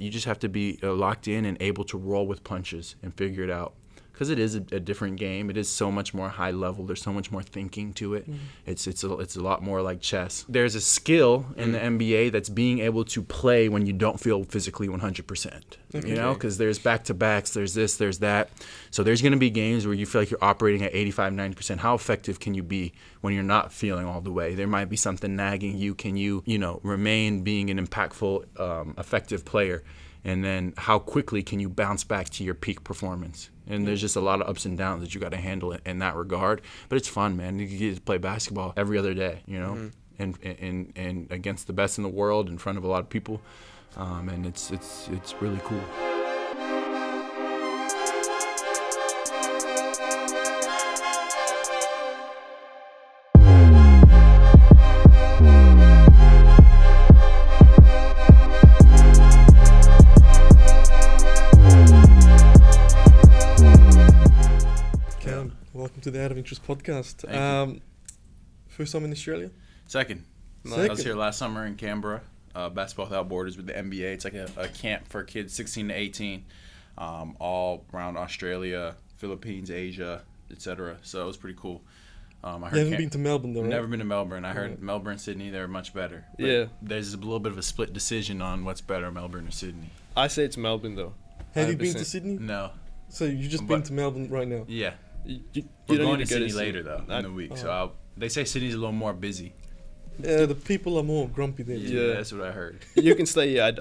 you just have to be locked in and able to roll with punches and figure it out. Because it is a different game. It is so much more high level. There's so much more thinking to it. It's a lot more like chess. There's a skill in the NBA that's being able to play when you don't feel physically 100%. You know, because there's back-to-backs, there's this, there's that. So there's going to be games where you feel like you're operating at 85, 90%. How effective can you be when you're not feeling all the way? There might be something nagging you. Can you remain being an impactful, effective player? And then how quickly can you bounce back to your peak performance? And there's just a lot of ups and downs that you got to handle in that regard. But it's fun, man. You get to play basketball every other day, you know, and against the best in the world in front of a lot of people. And it's really cool. To the Out of Interest podcast. First time in Australia? Second. I was here last summer in Canberra. Basketball Without Borders with the NBA. It's like a camp for kids 16 to 18, all around Australia, Philippines, Asia, etc. So it was pretty cool. You haven't been to Melbourne though, right? Never been to Melbourne. I heard Melbourne, Sydney, they're much better. But yeah. There's a little bit of a split decision on what's better, Melbourne or Sydney. I say it's Melbourne though. Have you been to Sydney? No. So you just been to Melbourne right now? Yeah. You We're don't going need to to go Sydney to later though in the week. So they say Sydney's a little more busy. Yeah, the people are more grumpy there. Yeah, that's what I heard. You can stay here.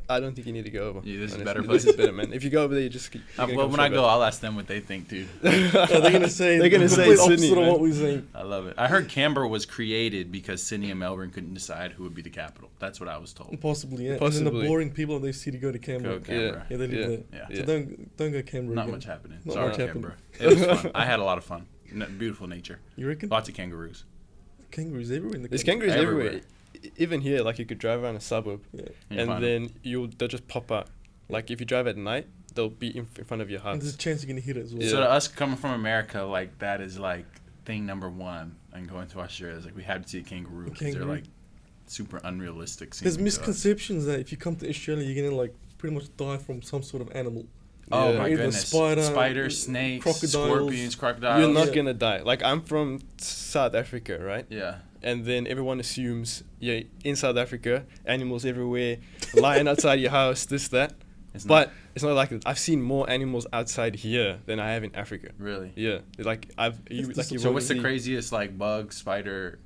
I don't think you need to go over. Yeah, this is honestly. a better place. This is better, man. If you go over there, you just. Well, when I go, I'll ask them what they think, dude. They're gonna say They're gonna the say complete Sydney, opposite man. of what we're saying. I love it. I heard Canberra was created because Sydney and Melbourne couldn't decide who would be the capital. That's what I was told. Possibly, yeah. Possibly. And then the boring people they see to go to Canberra. Go Canberra. Yeah, they live there. Yeah. So don't go Canberra. Not again. much happening. Not Sorry, much Canberra. It was fun. I had a lot of fun. Beautiful nature. You reckon? Lots of kangaroos. Kangaroos everywhere in the There's country. kangaroos everywhere. Even here, like you could drive around a suburb, And then they'll just pop up. Like if you drive at night, they'll be in front of your And there's house. a chance you're gonna hit it as well. Yeah. So to us coming from America, like that is like thing number one. And going to Australia is like we have to see a kangaroo because they're like super unrealistic. There's seeming to us. misconceptions that if you come to Australia, you're gonna like pretty much die from some sort of animal. Oh Yeah. my Either goodness! spiders, snakes, crocodiles. scorpions, crocodiles. You're not Yeah. gonna die. Like I'm from South Africa, right? Yeah. And then everyone assumes, in South Africa, animals everywhere, lying outside your house, this, that. It's not like that. I've seen more animals outside here than I have in Africa. Really? Yeah. Like So what's the craziest like bug, spider,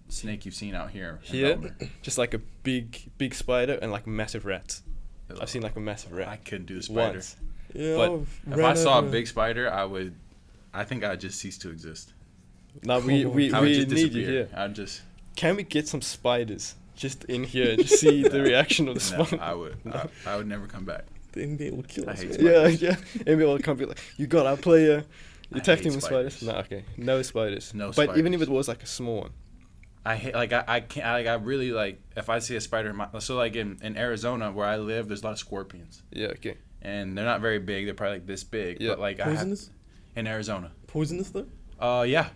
snake you've seen out here? in Here, Melbourne? just like a big spider and like massive rats. I've seen like a massive rat. I couldn't do the spider. Once. Yeah, But If I saw a big spider, I think I'd just cease to exist. No, we I would just need you disappear. here. I'd just. Can we get some spiders just in here and just see the reaction of the No, spider? I would. I would never come back. the NBA will kill I us. hate man. Yeah. NBA will come be like, you got our player. I You attacked hate him with spiders. spiders. No, okay, no spiders. No But even if spiders. it was like a small one. I hate I can't I really like if I see a spider so like in Arizona where I live there's a lot of scorpions Yeah, okay. and they're not very big, they're probably like this big, Yeah. but like Poisonous? in Arizona. Poisonous though? Yeah.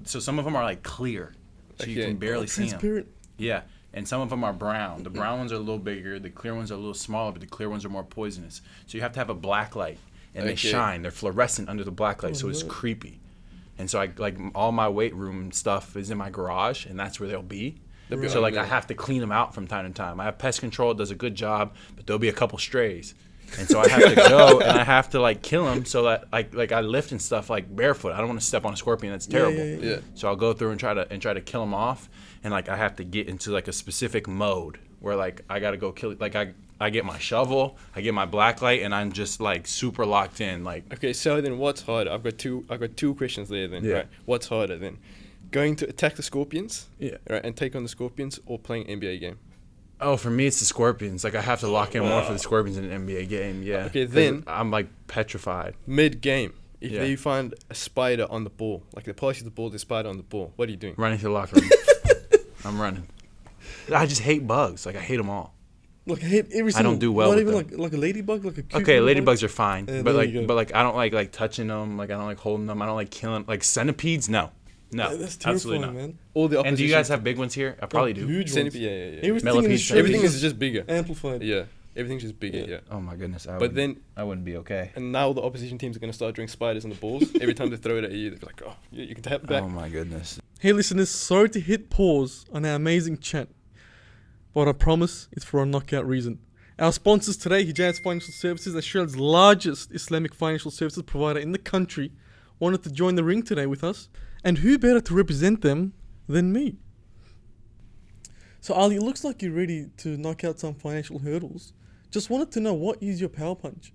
So some of them are like clear. So you Okay. can barely see them. Transparent. Yeah. And some of them are brown. The brown ones are a little bigger, the clear ones are a little smaller, but the clear ones are more poisonous. So you have to have a black light and they Okay. shine. They're fluorescent under the black light, so it's no. creepy. And so I like all my weight room stuff is in my garage, and that's where they'll be. They'll be So like on I there. have to clean them out from time to time. I have pest control, it does a good job, but there'll be a couple strays. And so I have to go and I have to like kill them so that like I lift and stuff like barefoot. I don't want to step on a scorpion. That's terrible. Yeah. So I'll go through and try to kill them off, and like I have to get into like a specific mode where like I gotta go kill it. Like I get my shovel, I get my black light, and I'm just like super locked in. Like Okay, so then what's harder? I've got two questions there then, Yeah. right? What's harder then? Going to attack the scorpions, yeah. right, and take on the scorpions, or playing NBA game? Oh, for me it's the scorpions. Like I have to lock in more for the scorpions in an NBA game. Yeah. Okay, 'Cause then- I'm like petrified. Mid-game, if Yeah. you find a spider on the ball, like the polish of the ball, there's a spider on the ball, what are you doing? Running to the locker room. I'm running. I just hate bugs. Like I hate them all. Like I hate every single. I don't do well Not with even them. like a ladybug, like a cute Okay, little bug? ladybugs are fine, Yeah, but there you go. like I don't like touching them. Like I don't like holding them. I don't like killing. Like centipedes, no, Yeah, that's absolutely terrifying, not. man. All the And do you guys have big ones here? I probably do. Huge ones. Centipede? Yeah. Everything in Millipede, Australia Everything is is just bigger. amplified. Yeah. Everything's just bigger Yeah. here. Oh my goodness. But then, I wouldn't be okay. and now the opposition teams are going to start drawing spiders on the balls. Every time they throw it at you, they're like, oh, you can tap back. Oh my goodness. Hey listeners, sorry to hit pause on our amazing chat, but I promise it's for a knockout reason. Our sponsors today, Hijaz Financial Services, Australia's largest Islamic financial services provider in the country, wanted to join the ring today with us. And who better to represent them than me? So Ali, it looks like you're ready to knock out some financial hurdles. Just wanted to know, what is your power punch?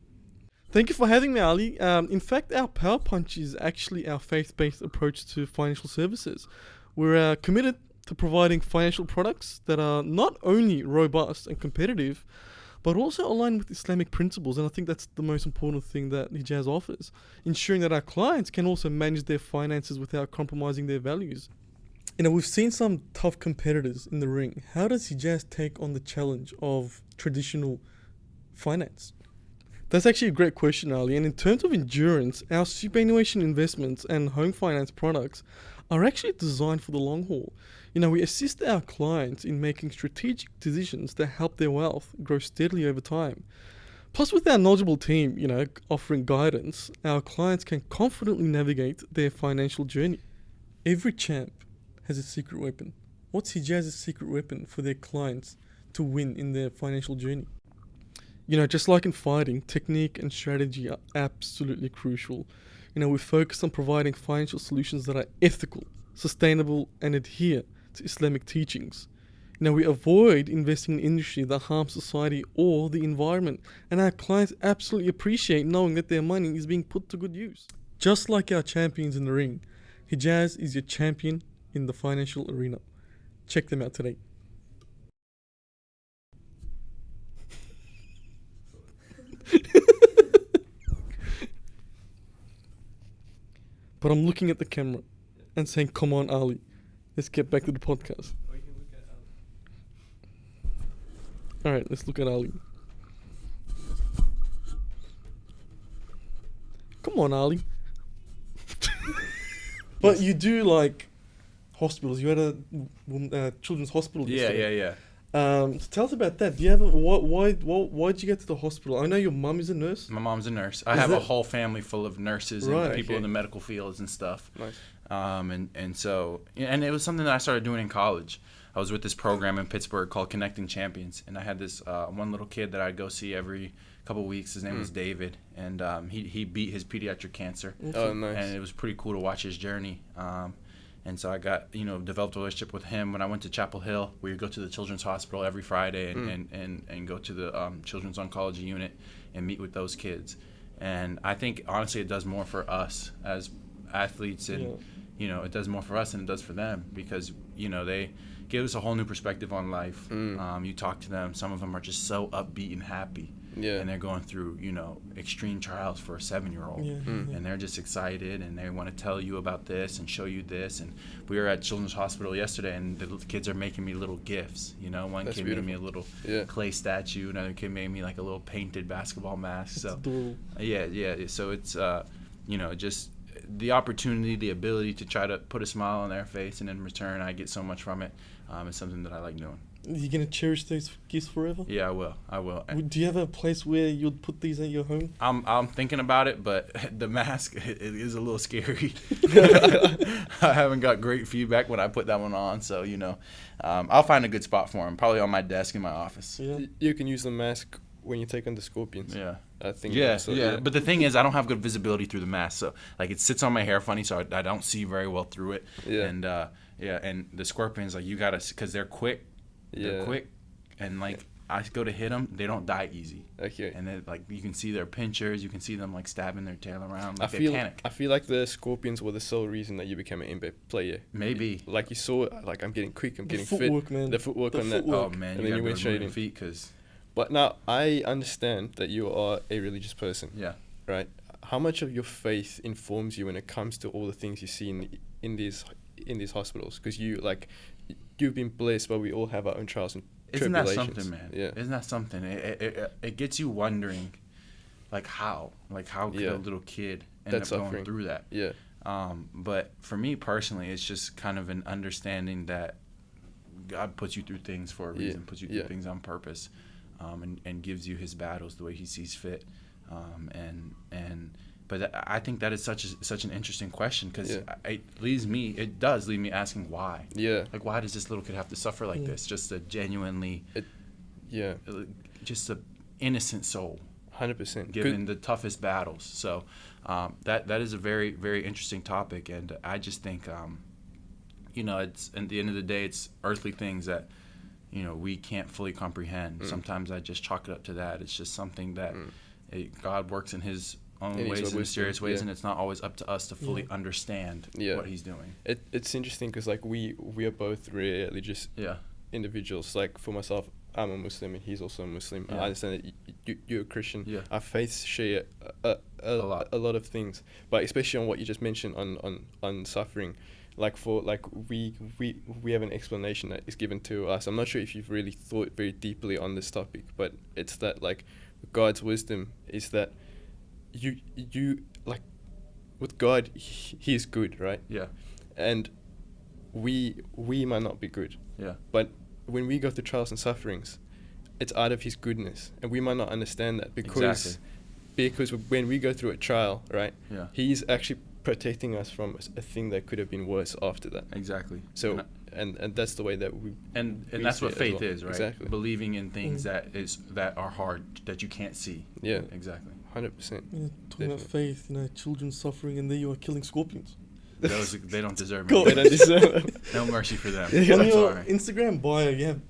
Thank you for having me, Ali. In fact, our power punch is actually our faith-based approach to financial services. We're committed to providing financial products that are not only robust and competitive, but also aligned with Islamic principles. And I think that's the most important thing that Hijaz offers, ensuring that our clients can also manage their finances without compromising their values. You know, we've seen some tough competitors in the ring. How does Hijaz take on the challenge of traditional finance? That's actually a great question, Ali. And in terms of endurance, our superannuation investments and home finance products are actually designed for the long haul. You know, we assist our clients in making strategic decisions that help their wealth grow steadily over time. Plus, with our knowledgeable team, you know, offering guidance, our clients can confidently navigate their financial journey. Every champ has a secret weapon. What's Hijaz's secret weapon for their clients to win in their financial journey? You know, just like in fighting, technique and strategy are absolutely crucial. You know, we focus on providing financial solutions that are ethical, sustainable, and adhere to Islamic teachings. You know, we avoid investing in industry that harms society or the environment, and our clients absolutely appreciate knowing that their money is being put to good use. Just like our champions in the ring, Hijaz is your champion in the financial arena. Check them out today. But I'm looking at the camera and saying, come on, Ali, let's get back to the podcast. Alright, let's look at Ali. Come on, Ali. But you do like hospitals. You had a children's hospital. Yeah. So tell us about that. Do you have why did you get to the hospital? I know your mum is a nurse. My mom's a nurse. I have a whole family full of nurses and people in the medical fields and stuff. Nice. And it was something that I started doing in college. I was with this program in Pittsburgh called Connecting Champions, and I had this one little kid that I'd go see every couple of weeks. His name was David, and he beat his pediatric cancer. Oh, nice. And it was pretty cool to watch his journey. And so I got, developed a relationship with him. When I went to Chapel Hill, we would go to the Children's Hospital every Friday and go to the Children's Oncology Unit and meet with those kids. And I think, honestly, it does more for us as athletes, and, it does more for us than it does for them, because, they give us a whole new perspective on life. You talk to them. Some of them are just so upbeat and happy. Yeah. And they're going through, extreme trials for a 7-year-old. And they're just excited, and they want to tell you about this and show you this. And we were at Children's Hospital yesterday, and the kids are making me little gifts. One That's kid beautiful. made me a little clay statue. Another kid made me like a little painted basketball mask. So So it's, just the opportunity, the ability to try to put a smile on their face, and in return, I get so much from it. It's something that I like doing. Are you going to cherish those gifts forever? Yeah, I will. Do you have a place where you'd put these at your home? I'm thinking about it, but the mask, it is a little scary. I haven't got great feedback when I put that one on, so, I'll find a good spot for him, probably on my desk in my office. Yeah. You can use the mask when you take on the scorpions. Yeah. I think. Yeah. But the thing is, I don't have good visibility through the mask, so it sits on my hair funny, so I don't see very well through it. Yeah. And and the scorpions, you gotta, because they're quick. They're quick, and I go to hit them, they don't die easy. Okay. And then you can see their pinchers, you can see them stabbing their tail around, they panic. I feel like the scorpions were the sole reason that you became an NBA player. Maybe. Like you saw, I'm getting quick, I'm getting footwork, fit. Man. The footwork on that. Oh man, and you then you went straight in. feet, cause. But now I understand that you are a religious person. Yeah. Right. How much of your faith informs you when it comes to all the things you see in these hospitals? Because you've been blessed, but we all have our own trials and Isn't that tribulations. something, man? Yeah. Isn't that something? It gets you wondering, how could a little kid end up going through that? Yeah. But for me personally, it's just kind of an understanding that God puts you through things for a reason, puts you through things on purpose. and gives you his battles the way he sees fit. But I think that is such an interesting question, because it does leave me asking why. Yeah. Like, why does this little kid have to suffer like this? Just a genuinely, just a innocent soul. 100%. Given the toughest battles. So that is a very, very interesting topic, and I just think, it's at the end of the day, it's earthly things that, we can't fully comprehend. Sometimes I just chalk it up to that. It's just something that God works in His own ways, in mysterious ways, and it's not always up to us to fully understand what He's doing. It's interesting because, like, we are both religious individuals. Like, for myself, I'm a Muslim and he's also a Muslim. I understand that you're a Christian. Yeah. Our faiths share a lot of things, but especially on what you just mentioned on suffering. Like, we have an explanation that is given to us. I'm not sure if you've really thought very deeply on this topic, but it's that, like, God's wisdom is that you like, with God, He is good, right? Yeah. And we might not be good. Yeah. But when we go through trials and sufferings, it's out of His goodness, and we might not understand that because when we go through a trial, right? Yeah. He's actually protecting us from a thing that could have been worse after that. Exactly. So and that's the way that we that's what faith is, right? Exactly. Believing in things that are hard, that you can't see. Yeah. Exactly. 100%. Talking about faith, children suffering, and there you are killing scorpions. They don't deserve They don't deserve no mercy for them. On I'm your sorry. Instagram bio, you have,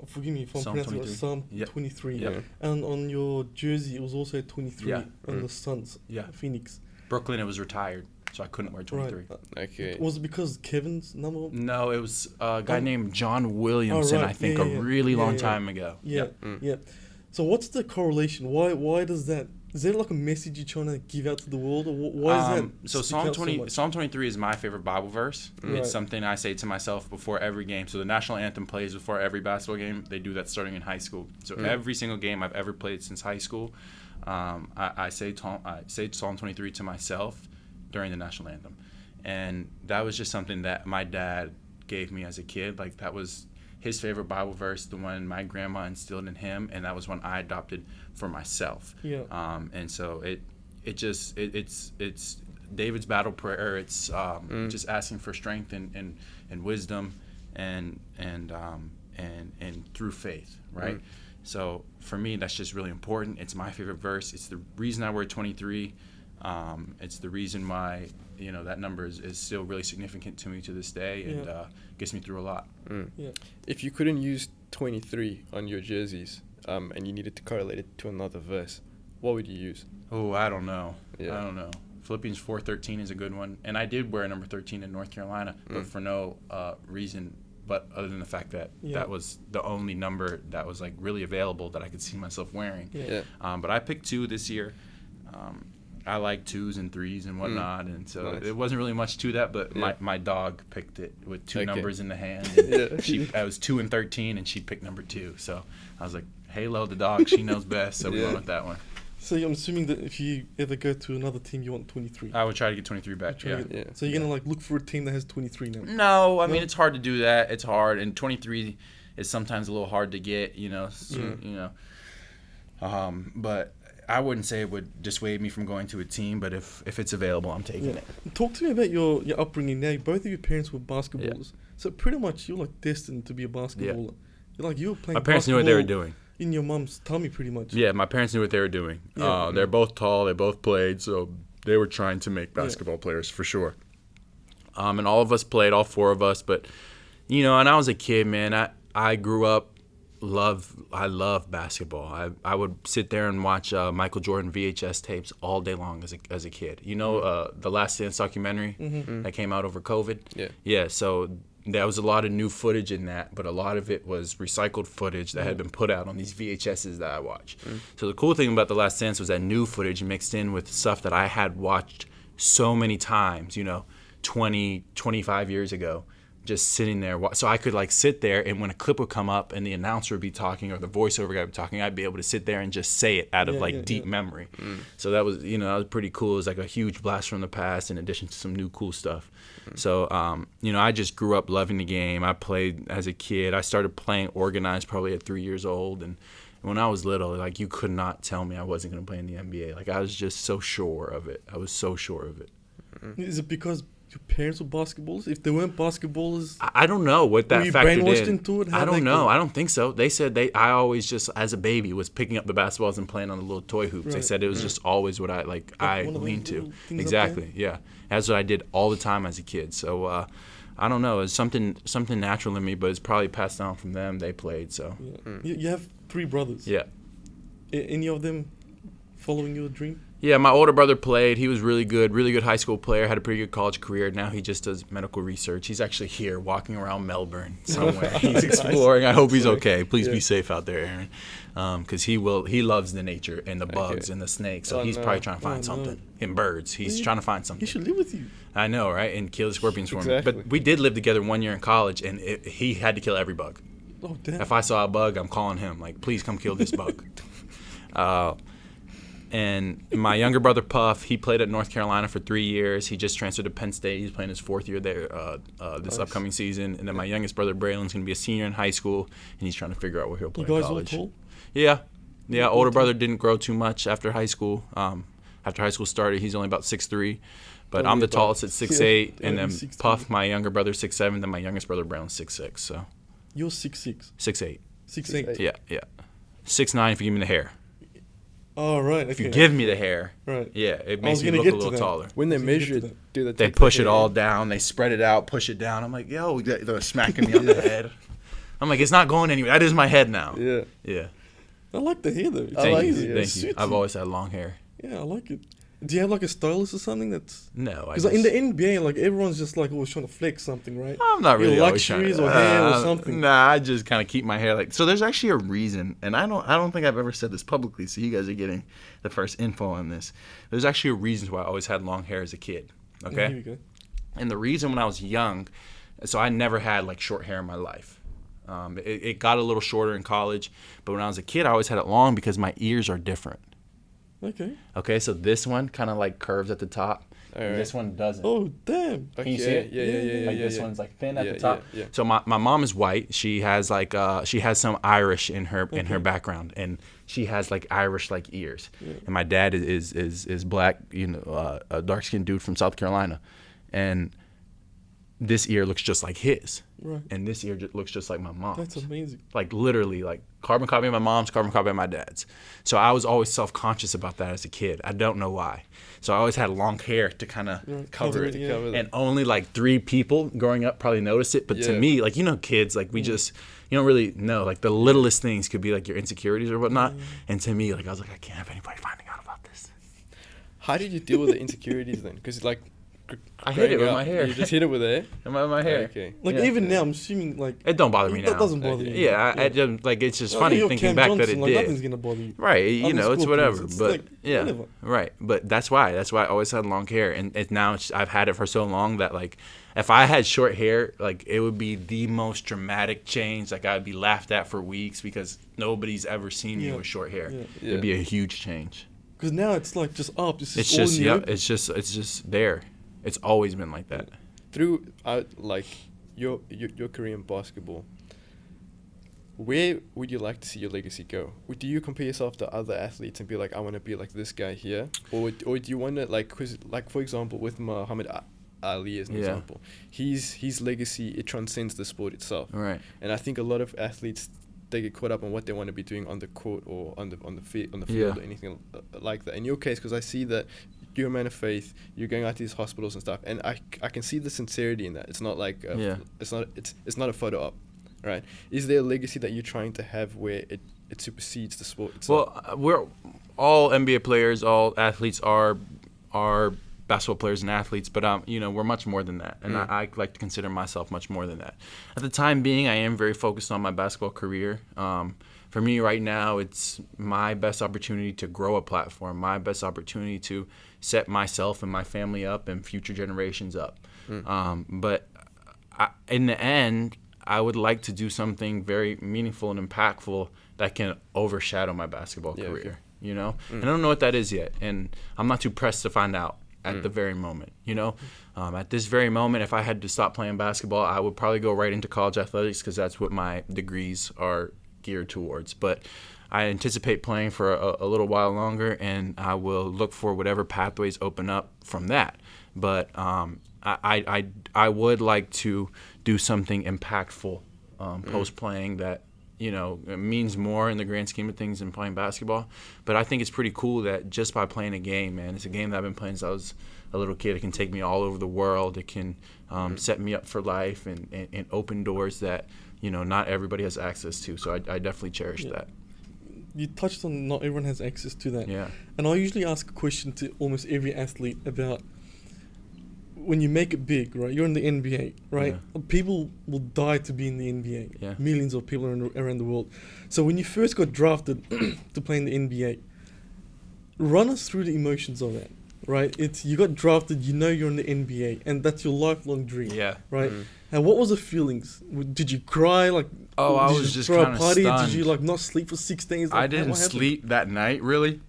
forgive me if I'm Psalm pronouncing it, 23. Psalm Yep. 23. Yep. And on your jersey, it was also 23 on the Suns, Phoenix. Brooklyn, it was retired, so I couldn't wear 23. Right. Okay. Was it because Kevin's number? No, it was a guy named John Williamson, I think, a really long time ago. Yeah. So what's the correlation? Why does that? Is there like a message you're trying to give out to the world, or why is that? So Psalm 23 is my favorite Bible verse. It's something I say to myself before every game. So the national anthem plays before every basketball game. They do that starting in high school. So every single game I've ever played since high school, I say Psalm 23 to myself during the national anthem, and that was just something that my dad gave me as a kid. Like, that was his favorite Bible verse, the one my grandma instilled in him, and that was one I adopted for myself. Yeah. And so it's David's battle prayer. It's just asking for strength and wisdom and through faith, right? So for me, that's just really important. It's my favorite verse. It's the reason I wear 23. It's the reason why that number is still really significant to me to this day, and gets me through a lot. Yeah. If you couldn't use 23 on your jerseys, and you needed to correlate it to another verse, what would you use? Oh, I don't know. Yeah. I don't know. Philippians 4:13 is a good one, and I did wear number 13 in North Carolina, but for no reason. But other than the fact that that was the only number that was like really available that I could see myself wearing. Yeah. But I picked 2 this year. I like 2s and 3s and whatnot, and so it wasn't really much to that. But my dog picked it with 2 numbers in the hand. And I was 2 and 13, and she picked number 2. So I was like, Halo, the dog, she knows best. So we went with that one. So I'm assuming that if you ever go to another team, you want 23. I would try to get 23 back. So you're gonna look for a team that has 23 now? No, I mean, it's hard to do that. It's hard, and 23 is sometimes a little hard to get. But I wouldn't say it would dissuade me from going to a team. But if it's available, I'm taking it. Talk to me about your upbringing. Now, both of your parents were basketballers, so pretty much you're like destined to be a basketballer. You were playing. My parents knew what they were doing. In your mom's tummy, pretty much. Yeah, my parents knew what they were doing. They're both tall. They both played, so they were trying to make basketball players for sure. And all of us played, all 4 of us. But, and I was a kid, man. I grew up, I love basketball. I would sit there and watch Michael Jordan VHS tapes all day long as a kid. The Last Dance documentary that came out over COVID? Yeah, so there was a lot of new footage in that, but a lot of it was recycled footage that had been put out on these VHSs that I watched. So the cool thing about The Last Dance was that new footage mixed in with stuff that I had watched so many times, 20, 25 years ago, just sitting there. So I could like sit there, and when a clip would come up and the announcer would be talking or the voiceover guy would be talking, I'd be able to sit there and just say it out of deep memory. So that was, that was pretty cool. It was like a huge blast from the past in addition to some new cool stuff. So, I just grew up loving the game. I played as a kid. I started playing organized probably at 3 years old, and When I was little, like, you could not tell me I wasn't going to play in the NBA. Like, I was just so sure of it. I was so sure of it. Is it because your parents were basketballers? If they weren't basketballers, I don't know what that factored in. Brainwashed into it? I don't know. I don't think so. They said I always just, as a baby, was picking up the basketballs and playing on the little toy hoops. Right. They said it was just always what I leaned to. Exactly. Yeah. That's what I did all the time as a kid. So I don't know. It's something natural in me, but it's probably passed down from them. They played. So you have 3 brothers. Yeah. Any of them following your dream? Yeah, my older brother played. He was really good high school player, had a pretty good college career. Now he just does medical research. He's actually here walking around Melbourne somewhere. He's exploring. I hope he's okay. Please be safe out there, Aaron. Because he loves the nature and the bugs and the snakes. So he's probably trying to find something. And birds. He's trying to find something. He should live with you. I know, right? And kill the scorpions for me. But we did live together 1 year in college, and he had to kill every bug. Oh, damn. If I saw a bug, I'm calling him. Like, please come kill this bug. And my younger brother, Puff, he played at North Carolina for 3 years. He just transferred to Penn State. He's playing his 4th year there this upcoming season. And then my youngest brother, Braylon's going to be a senior in high school, and he's trying to figure out where he'll play in college. You guys all tall? Yeah. Yeah, older brother didn't grow too much after high school. After high school started, he's only about 6'3". But I'm the tallest at 6'8", and then Puff, my younger brother, 6'7", then my youngest brother, Braylon's 6'6". So you're 6'6"? 6'8". 6'8". Yeah. 6'9" if you give me the hair. Oh, right. Okay. If you give me the hair, right. Yeah, it makes me look a little taller. When they measure it, they push it all down. They spread it out, push it down. I'm like, yo, they're smacking me on the head. I'm like, it's not going anywhere. That is my head now. Yeah. I like the hair, though. Thank you. I've always had long hair. Yeah, I like it. Do you have like a stylist or something that's... No. Because in the NBA, like everyone's just like always trying to flex something, right? I'm not really always trying to... or hair or something. Nah, I just kind of keep my hair like... So there's actually a reason, and I don't think I've ever said this publicly, so you guys are getting the first info on this. There's actually a reason why I always had long hair as a kid, okay? Here we go. And the reason when I was young, so I never had like short hair in my life. It got a little shorter in college, but when I was a kid, I always had it long because my ears are different. Okay, so this one kind of like curves at the top. Right. This one doesn't. Oh, damn. Can you see it? Yeah. Like this one's like thin at the top. Yeah. So my mom is white. She has like she has some Irish in her background, and she has like Irish like ears. Yeah. And my dad is black, a dark skinned dude from South Carolina, and this ear looks just like his. Right. And this ear looks just like my mom's. That's amazing. Like literally, like carbon copy of my mom's, carbon copy of my dad's. So I was always self-conscious about that as a kid. I don't know why. So I always had long hair to kind of cover it. Yeah. And only like 3 people growing up probably noticed it. But to me, like, kids, like we just, you don't really know. Like the littlest things could be like your insecurities or whatnot. And to me, like I was like, I can't have anybody finding out about this. How did you deal with the insecurities then? Because like, I hit it with my hair. You just hit it with it? My hair. Okay. Like even now, I'm assuming like it don't bother me now. That doesn't bother you. Yeah, I just like it's just funny thinking back that it like, did. Nothing's gonna bother you. Right, it's whatever. But like, whatever. Right. But that's why I always had long hair, and now I've had it for so long that like if I had short hair, like it would be the most dramatic change. Like I'd be laughed at for weeks because nobody's ever seen me with short hair. Yeah. It'd be a huge change. Because now it's like just up. It's just there. It's always been like that. Through like your career in basketball, where would you like to see your legacy go? Do you compare yourself to other athletes and be like, I want to be like this guy here, or do you want to like, cause like for example with Muhammad Ali as an example, his legacy, it transcends the sport itself. Right. And I think a lot of athletes, they get caught up on what they want to be doing on the court or on the field or anything like that. In your case, because I see that you're a man of faith, you're going out to these hospitals and stuff, and I can see the sincerity in that. It's not like it's not a photo op, right? Is there a legacy that you're trying to have where it supersedes the sport itself? Well, we're all NBA players, all athletes are basketball players and athletes, but we're much more than that, and I like to consider myself much more than that. At the time being, I am very focused on my basketball career. For me right now, it's my best opportunity to grow a platform, my best opportunity to set myself and my family up and future generations up. But in the end, I would like to do something very meaningful and impactful that can overshadow my basketball career, And I don't know what that is yet, and I'm not too pressed to find out at the very moment, At this very moment, if I had to stop playing basketball, I would probably go right into college athletics because that's what my degrees are geared towards. But I anticipate playing for a little while longer, and I will look for whatever pathways open up from that. But I would like to do something impactful post playing that, you know, it means more in the grand scheme of things than playing basketball. But I think it's pretty cool that just by playing a game, man, it's a game that I've been playing since I was a little kid. It can take me all over the world. It can set me up for life and open doors that, you know, not everybody has access to. So I definitely cherish that. You touched on not everyone has access to that. Yeah. And I usually ask a question to almost every athlete about when you make it big, right? You're in the NBA, right? Yeah. People will die to be in the NBA. Yeah. Millions of people around the world. So when you first got drafted to play in the NBA, run us through the emotions of that, right? It's you got drafted, you know you're in the NBA, and that's your lifelong dream. Yeah. Right? Mm-hmm. And what was the feelings? Did you cry? Like, oh, I was just kind of stunned. Did you like not sleep for 6 days? Like, I didn't sleep that night, really.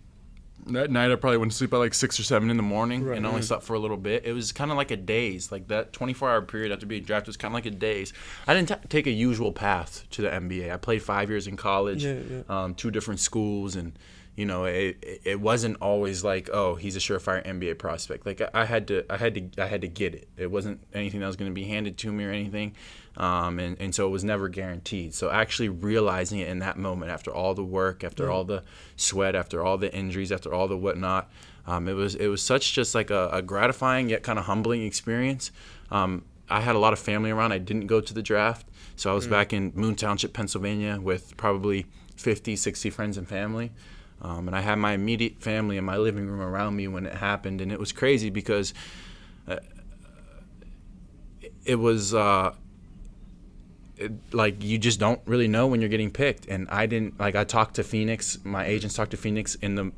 That night I probably went to sleep at like 6 or 7 in the morning, and only slept for a little bit. It was kind of like a daze. Like that 24-hour period after being drafted was kind of like a daze. I didn't take a usual path to the NBA. I played 5 years in college, 2 different schools, and you know it wasn't always like, oh, he's a surefire NBA prospect. Like I had to get it. It wasn't anything that was going to be handed to me or anything. And so it was never guaranteed. So actually realizing it in that moment, after all the work, after all the sweat, after all the injuries, after all the whatnot, it was such just like a gratifying yet kind of humbling experience. I had a lot of family around. I didn't go to the draft, so I was back in Moon Township, Pennsylvania, with probably 50, 60 friends and family. And I had my immediate family in my living room around me when it happened, and it was crazy because it was like you just don't really know when you're getting picked. And I talked to Phoenix, my agents talked to Phoenix in the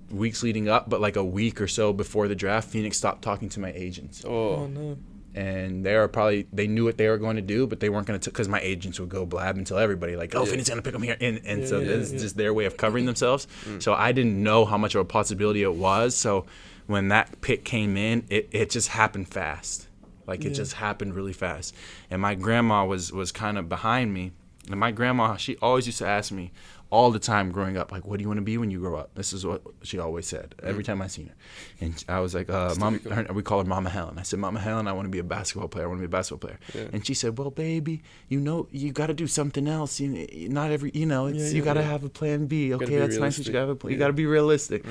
weeks leading up, but like a week or so before the draft, Phoenix stopped talking to my agents. Oh no. And they knew what they were going to do, but they weren't going to, because my agents would go blab and tell everybody like, oh, Phoenix is going to pick them here. And so this is just their way of covering themselves. So I didn't know how much of a possibility it was. So when that pick came in, it just happened fast. Like it just happened really fast. And my grandma was kind of behind me. And my grandma, she always used to ask me all the time growing up, like, what do you want to be when you grow up? This is what she always said every time I seen her. And I was like, Mom, we call her Mama Helen. I said, Mama Helen, I want to be a basketball player. I want to be a basketball player. Yeah. And she said, well, baby, you know, you got to do something else. Not every, you know, it's, you got to have a plan B. Okay, that's nice. But you got to be realistic.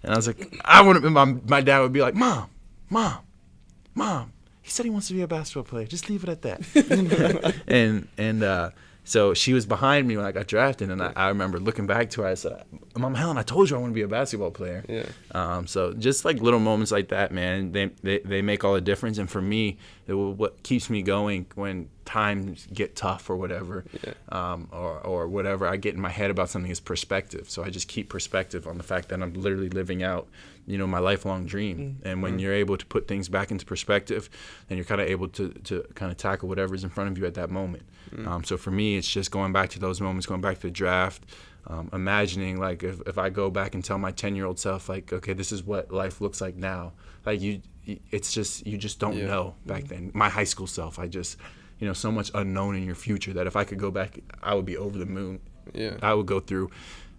And I was like, I want to be, my dad would be like, Mom. He said he wants to be a basketball player. Just leave it at that. So she was behind me when I got drafted, and I remember looking back to her. I said, Mom Helen, I told you I want to be a basketball player. Yeah. So just like little moments like that, man, they make all the difference. And for me, what keeps me going when times get tough or whatever, or whatever I get in my head about something is perspective. So I just keep perspective on the fact that I'm literally living out, you know, my lifelong dream. And when you're able to put things back into perspective, then you're kind of able to kind of tackle whatever's in front of you at that moment. So for me, it's just going back to those moments, going back to the draft, imagining like if I go back and tell my 10-year-old self, like, okay, this is what life looks like now. Like you just don't know back then. My high school self, I just, you know, so much unknown in your future that if I could go back, I would be over the moon. Yeah. I would go through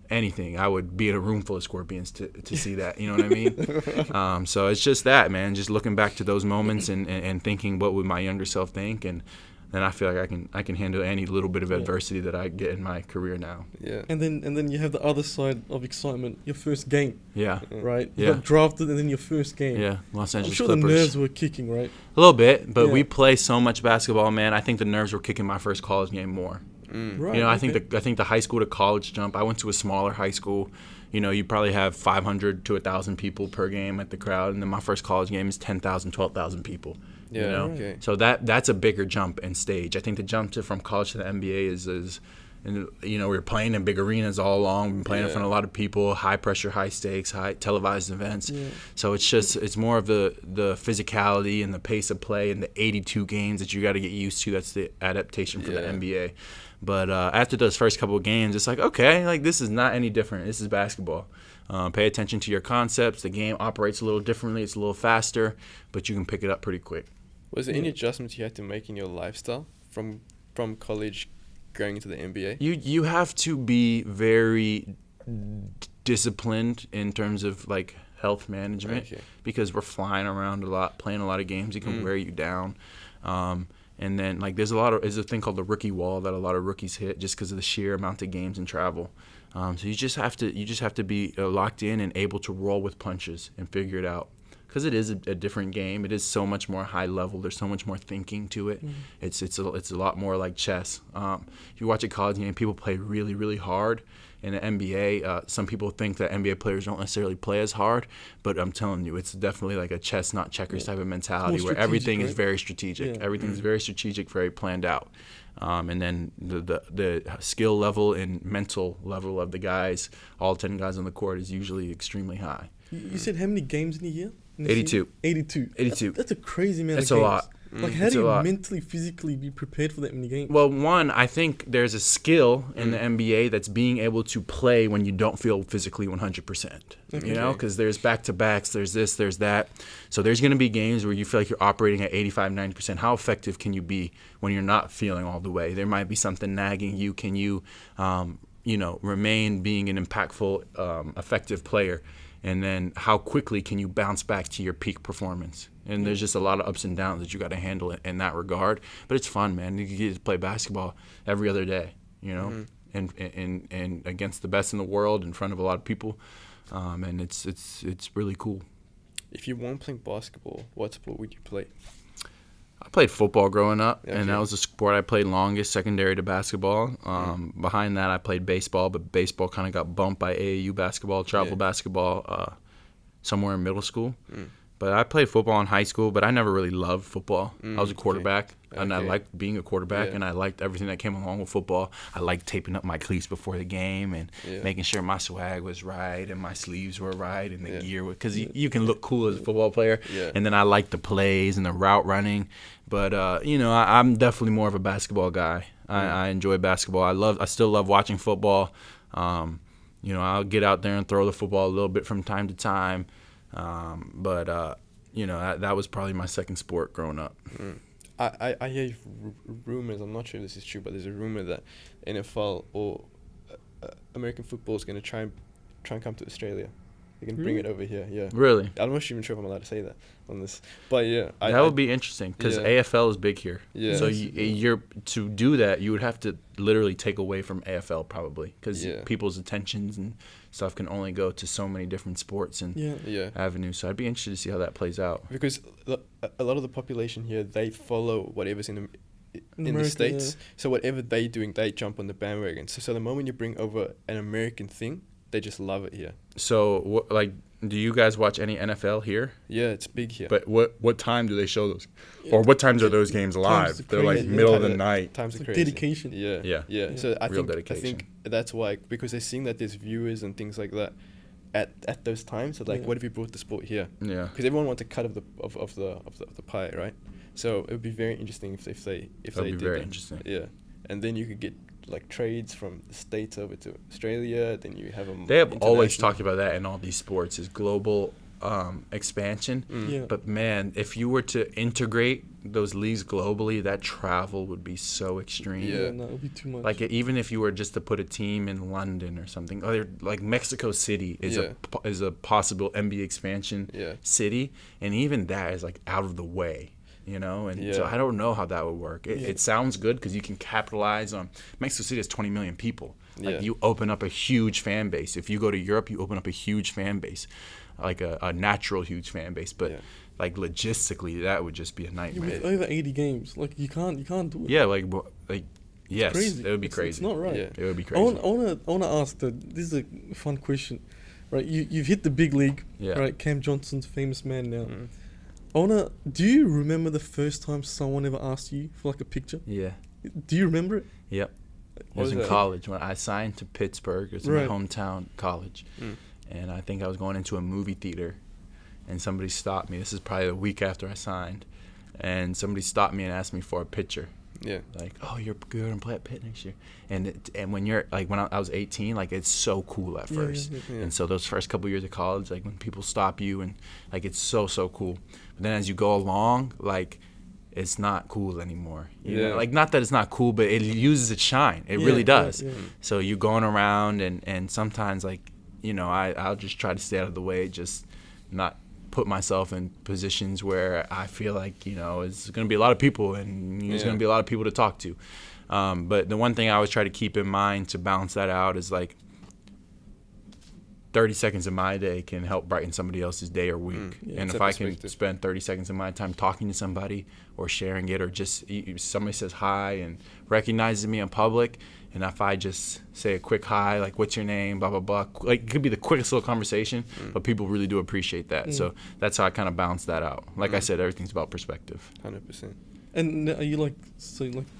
anything. I would be in a room full of scorpions to see that. You know what I mean? So it's just that, man. Just looking back to those moments and thinking, what would my younger self think? And then I feel like I can handle any little bit of adversity that I get in my career now. Yeah. And then you have the other side of excitement, your first game. Yeah. Right? You got drafted and then your first game. Yeah. Los Angeles I'm sure Clippers. The nerves were kicking, right? A little bit, but we play so much basketball, man. I think the nerves were kicking my first college game more. Right. You know, I think the high school to college jump. I went to a smaller high school. You know, you probably have 500 to 1,000 people per game at the crowd, and then my first college game is 10,000, 12,000 people. Yeah. You know? Okay. So that's a bigger jump in stage. I think the jump from college to the NBA is and you know, we're playing in big arenas all along. We've been playing in front of a lot of people, high pressure, high stakes, high televised events. Yeah. So it's more of the physicality and the pace of play and the 82 games that you got to get used to. That's the adaptation for the NBA. But after those first couple of games, it's like, okay, like this is not any different. This is basketball. Pay attention to your concepts. The game operates a little differently. It's a little faster, but you can pick it up pretty quick. Was there any adjustments you had to make in your lifestyle from college going into the NBA? You have to be very disciplined in terms of like health management because we're flying around a lot, playing a lot of games. It can wear you down. And then like there's a thing called the rookie wall that a lot of rookies hit just because of the sheer amount of games and travel. So you just have to be locked in and able to roll with punches and figure it out. Because it is a different game. It is so much more high level. There's so much more thinking to it. It's a lot more like chess. If you watch a college game, people play really, really hard. In the NBA, some people think that NBA players don't necessarily play as hard, but I'm telling you, it's definitely like a chess, not checkers type of mentality where everything is very strategic. Yeah. Everything's very strategic, very planned out. And then the skill level and mental level of the guys, all 10 guys on the court, is usually extremely high. You said how many games in a year? 82. 82. That's a crazy amount of games. It's a lot. Like, how do you mentally, physically be prepared for that many games? Well, one, I think there's a skill in the NBA that's being able to play when you don't feel physically 100%. You know, because there's back-to-backs, there's this, there's that. So there's going to be games where you feel like you're operating at 85, 90%. How effective can you be when you're not feeling all the way? There might be something nagging you. Can you, remain being an impactful, effective player? And then how quickly can you bounce back to your peak performance? And there's just a lot of ups and downs that you got to handle in that regard. But it's fun, man. You get to play basketball every other day, you know, and against the best in the world in front of a lot of people. And it's really cool. If you weren't playing basketball, what sport would you play? I played football growing up, and that was the sport I played longest, secondary to basketball. Behind that, I played baseball, but baseball kind of got bumped by AAU basketball, travel basketball, somewhere in middle school. But I played football in high school, but I never really loved football. I was a quarterback, and I liked being a quarterback, and I liked everything that came along with football. I liked taping up my cleats before the game and making sure my swag was right and my sleeves were right and the gear was, because you can look cool as a football player. And then I liked the plays and the route running. But I'm definitely more of a basketball guy. I enjoy basketball. I still love watching football. I'll get out there and throw the football a little bit from time to time. But that was probably my second sport growing up. I hear rumors, I'm not sure if this is true, but there's a rumor that NFL or American football is going to try and come to Australia. They can bring it over here, Really? I'm not even sure if I'm allowed to say that on this. But that would be interesting because AFL is big here. So you're to do that, you would have to literally take away from AFL probably because people's attentions and stuff can only go to so many different sports and avenues. So I'd be interested to see how that plays out. Because a lot of the population here, they follow whatever's in the States. So whatever they're doing, they jump on the bandwagon. So the moment you bring over an American thing, they just love it here. So, do you guys watch any NFL here? Yeah, it's big here. But what time do they show those? Or what times are those games live? They're like middle of the night. Times it's are crazy. Dedication. Yeah. So I think that's why, because they're seeing that there's viewers and things like that at those times. So what if you brought the sport here? Yeah. Because everyone wants a cut of the pie, right? So it would be very interesting if they did that. Interesting. Yeah, and then you could get trades from the States over to Australia. Then you have them. They have always talked about that in all these sports is global expansion. But man, if you were to integrate those leagues globally, that travel would be so extreme. No, it would be too much. Like even if you were just to put a team in London or something, like Mexico City is a possible NBA expansion city, and even that is out of the way. So I don't know how that would work. It sounds good because you can capitalize on Mexico City has 20 million people. You open up a huge fan base. If you go to Europe, you open up a huge fan base, like a natural huge fan base. But logistically, that would just be a nightmare. With over 80 games, you can't do it. Yeah, yes, crazy. It would be crazy. It's not right. It would be crazy. I wanna ask this is a fun question, right? You've hit the big league, right? Cam Johnson's famous man now. Do you remember the first time someone ever asked you for a picture? Yeah. Do you remember it? Yep. It was in college when I signed to Pittsburgh. It was my hometown college. And I think I was going into a movie theater and somebody stopped me. This is probably a week after I signed. And somebody stopped me and asked me for a picture. Yeah. You're good and play at Pitt next year. And when you're when I was 18, it's so cool at first. And so those first couple years of college, when people stop you and it's so cool. But then as you go along, it's not cool anymore. You know? Like, not that it's not cool, but it loses its shine. It really does. Yeah. So you're going around, and sometimes, like, you know, I'll just try to stay out of the way, just not put myself in positions where I feel like, you know, it's going to be a lot of people, and there's going to be a lot of people to talk to. But the one thing I always try to keep in mind to balance that out is, like, 30 seconds of my day can help brighten somebody else's day or week. And if I can spend 30 seconds of my time talking to somebody or sharing it, or just somebody says hi and recognizes me in public, and if I just say a quick hi, like, what's your name, blah, blah, blah. Like, it could be the quickest little conversation, but people really do appreciate that. So that's how I kind of balance that out. Like I said, everything's about perspective. 100%. And are you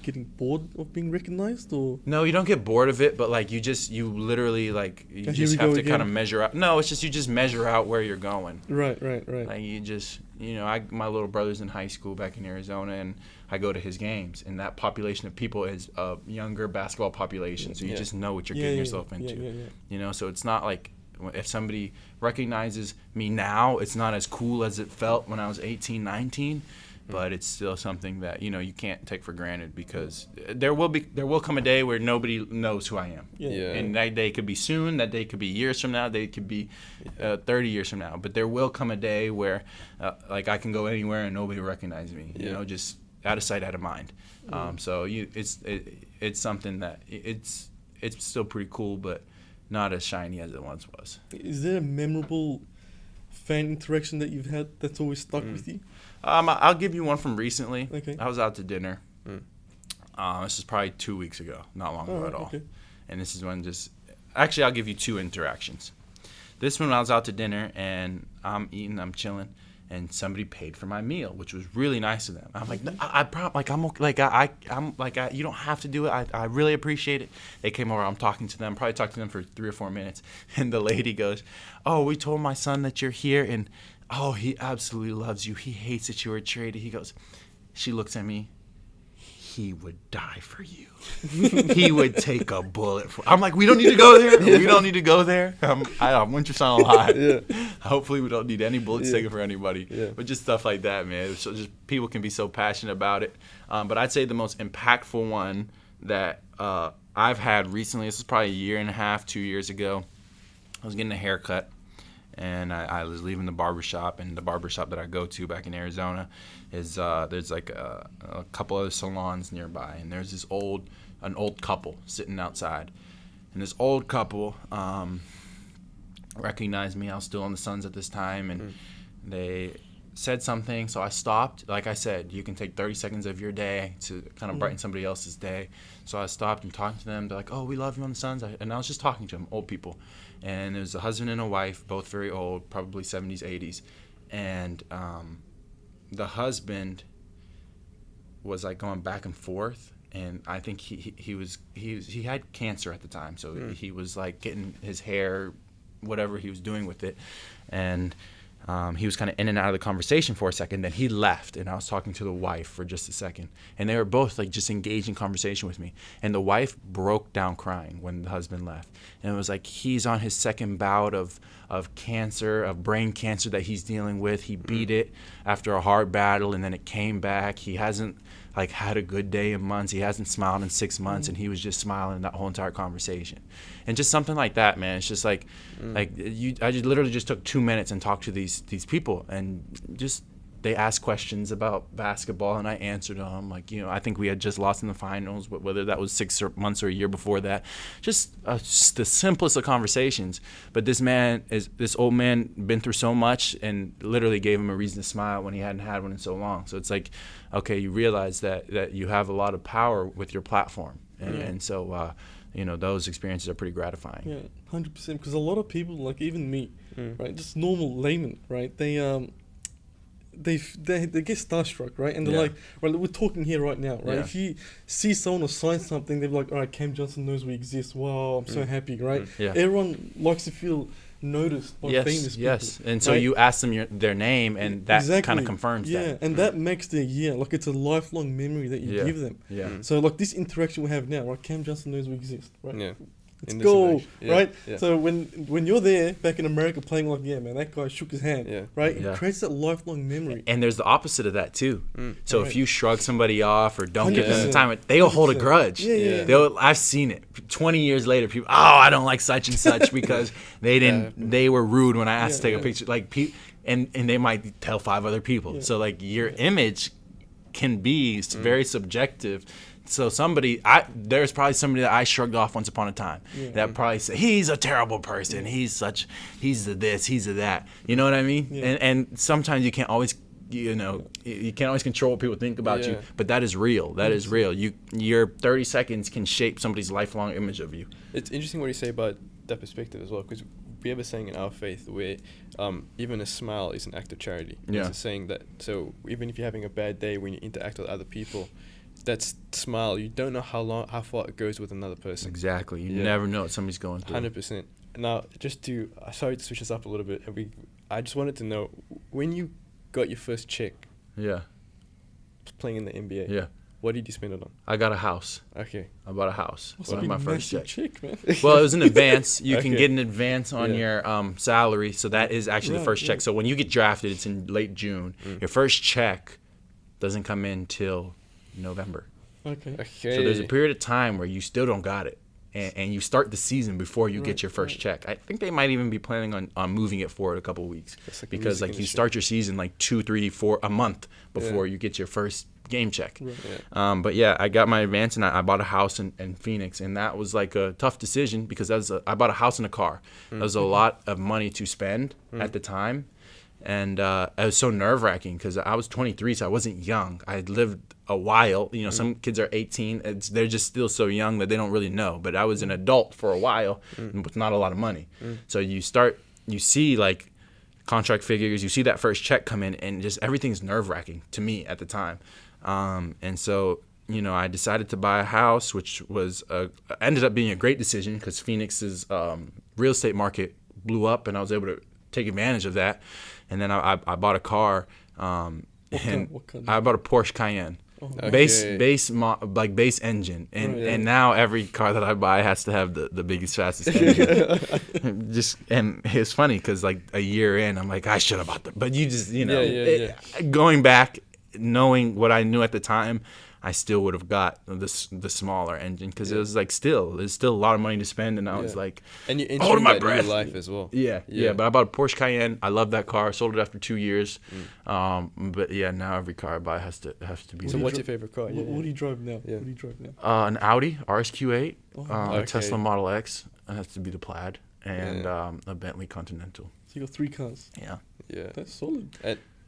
getting bored of being recognized, or? No, you don't get bored of it, but like you literally like you just have to kind of measure out. No, it's just you just measure out where you're going. Right. Like you just, you know, my little brother's in high school back in Arizona, and I go to his games, and that population of people is a younger basketball population, so you just know what you're getting yourself into. Yeah. You know, so it's not like if somebody recognizes me now, it's not as cool as it felt when I was 18, 19. But it's still something that, you know, you can't take for granted, because there will come a day where nobody knows who I am. Yeah. And that day could be soon. That day could be years from now. They could be 30 years from now. But there will come a day where, like, I can go anywhere and nobody will recognize me. You know, just out of sight, out of mind. So it's something that it's still pretty cool, but not as shiny as it once was. Is there a memorable fan interaction that you've had that's always stuck with you? I'll give you one from recently. Okay. I was out to dinner. This is probably 2 weeks ago, not long ago at all. Okay. And this is when actually, I'll give you two interactions. This one, I was out to dinner, and I'm eating, I'm chilling, and somebody paid for my meal, which was really nice of them. I'm like, you don't have to do it. I really appreciate it. They came over, I'm talking to them, probably talked to them for 3 or 4 minutes, and the lady goes, "Oh, we told my son that you're here, and oh, he absolutely loves you. He hates that you were traded." He goes, she looks at me, "He would die for you. He would take a bullet for." I'm like, we don't need to go there. We don't need to go there. I want your son alive. Hopefully we don't need any bullets taken for anybody. But just stuff like that, man. So just people can be so passionate about it. But I'd say the most impactful one that I've had recently, this is probably 1.5 years, 2 years ago. I was getting a haircut. And I was leaving the barbershop, and the barbershop that I go to back in Arizona is there's like a couple other salons nearby, and there's an old couple sitting outside, and this old couple recognized me. I was still on the Suns at this time, and they said something, so I stopped. Like I said, you can take 30 seconds of your day to kind of brighten somebody else's day. So I stopped and talked to them. They're like, "Oh, we love you on the Suns." And I was just talking to them, old people. And it was a husband and a wife, both very old, probably 70s, 80s. And the husband was like going back and forth. And I think he had cancer at the time. So he was like getting his hair, whatever he was doing with it. And he was kind of in and out of the conversation for a second. Then he left, and I was talking to the wife for just a second. And they were both like just engaged in conversation with me. And the wife broke down crying when the husband left. And it was like he's on his second bout of cancer, of brain cancer that he's dealing with. He beat it after a hard battle, and then it came back. He hasn't like had a good day in months. He hasn't smiled in 6 months, and he was just smiling that whole entire conversation. And just something like that, man. It's just like I literally just took 2 minutes and talked to these people, and just they asked questions about basketball, and I answered them. Like, you know, I think we had just lost in the finals, whether that was 6 months or a year before that. Just the simplest of conversations. But this old man, been through so much, and literally gave him a reason to smile when he hadn't had one in so long. So it's like, okay, you realize that you have a lot of power with your platform, and so you know, those experiences are pretty gratifying. Yeah, 100%. Because a lot of people, like even me, right, just normal laymen, right, they get starstruck, right? And they're like, right, we're talking here right now, right? If you see someone or sign something, they're like, all right, Cam Johnson knows we exist. Wow, I'm so happy, right? Everyone likes to feel noticed by famous people. Yes, and so you ask them their name, and that kind of confirms that. Yeah, and that makes their year. Like, it's a lifelong memory that you give them. Yeah. So, like, this interaction we have now, right? Cam Johnson knows we exist, right? Yeah. Let's go, Yeah, right? yeah. So when you're there back in America playing, like, yeah, man, that guy shook his hand, right? Yeah. It creates that lifelong memory. And there's the opposite of that too. So Right. if you shrug somebody off or don't give them the 100%. time, they'll hold a 100%. grudge. Yeah. I've seen it. 20 years later, people, I don't like such and such because they were rude when I asked to take a picture. Like, and they might tell 5 other people. So like your image can be very subjective. So there's probably somebody that I shrugged off once upon a time that probably said, he's a terrible person. He's the this, he's the that. You know what I mean? Yeah. And sometimes you can't always, you can't always control what people think about you, but that is real. That is real. Your 30 seconds can shape somebody's lifelong image of you. It's interesting what you say about that perspective as well, because we have a saying in our faith where even a smile is an act of charity. Yeah. It's a saying that, so even if you're having a bad day, when you interact with other people, that smile, you don't know how far it goes with another person. Exactly. You never know what somebody's going through. 100%. Now, sorry to switch this up a little bit. I just wanted to know, when you got your first check playing in the NBA, what did you spend it on? I got a house. Okay. I bought a house. Must One have of my been first massive checks. check, man. Well, it was an advance. You can Okay. get an advance on your salary, so that is actually the first check. So when you get drafted, it's in late June. Your first check doesn't come in till November. Okay. So there's a period of time where you still don't got it, and you start the season before you get your first check. I think they might even be planning on moving it forward a couple of weeks Like because music you start your season like 2, 3, 4 a month before you get your first game check. Yeah. But yeah, I got my advance and I bought a house in Phoenix, and that was like a tough decision because I bought a house and a car. That was a lot of money to spend at the time, and it was so nerve-wracking because I was 23, so I wasn't young. I had lived a while. Some kids are 18. They're just still so young that they don't really know. But I was an adult for a while with not a lot of money. So you see like contract figures, you see that first check come in, and just everything's nerve-wracking to me at the time. And so, I decided to buy a house, which was ended up being a great decision because Phoenix's real estate market blew up, and I was able to take advantage of that. And then I bought a car, and What kind? I bought a Porsche Cayenne. Okay. Base engine, and now every car that I buy has to have the biggest, fastest engine. And it's funny because like a year in, I'm like, I should have bought but you just going back, knowing what I knew at the time, I still would have got the smaller engine because it was like there's still a lot of money to spend, and I was like, and you're holding my entering that in breath. your life as well. Yeah. But I bought a Porsche Cayenne. I love that car. Sold it after 2 years. But yeah, now every car I buy has to be. So what's your favorite car? What do you drive now? Yeah. What do you drive now? An Audi RSQ8, a Okay. Tesla Model X. It has to be the Plaid, and a Bentley Continental. So you got 3 cars. Yeah. Yeah. That's solid.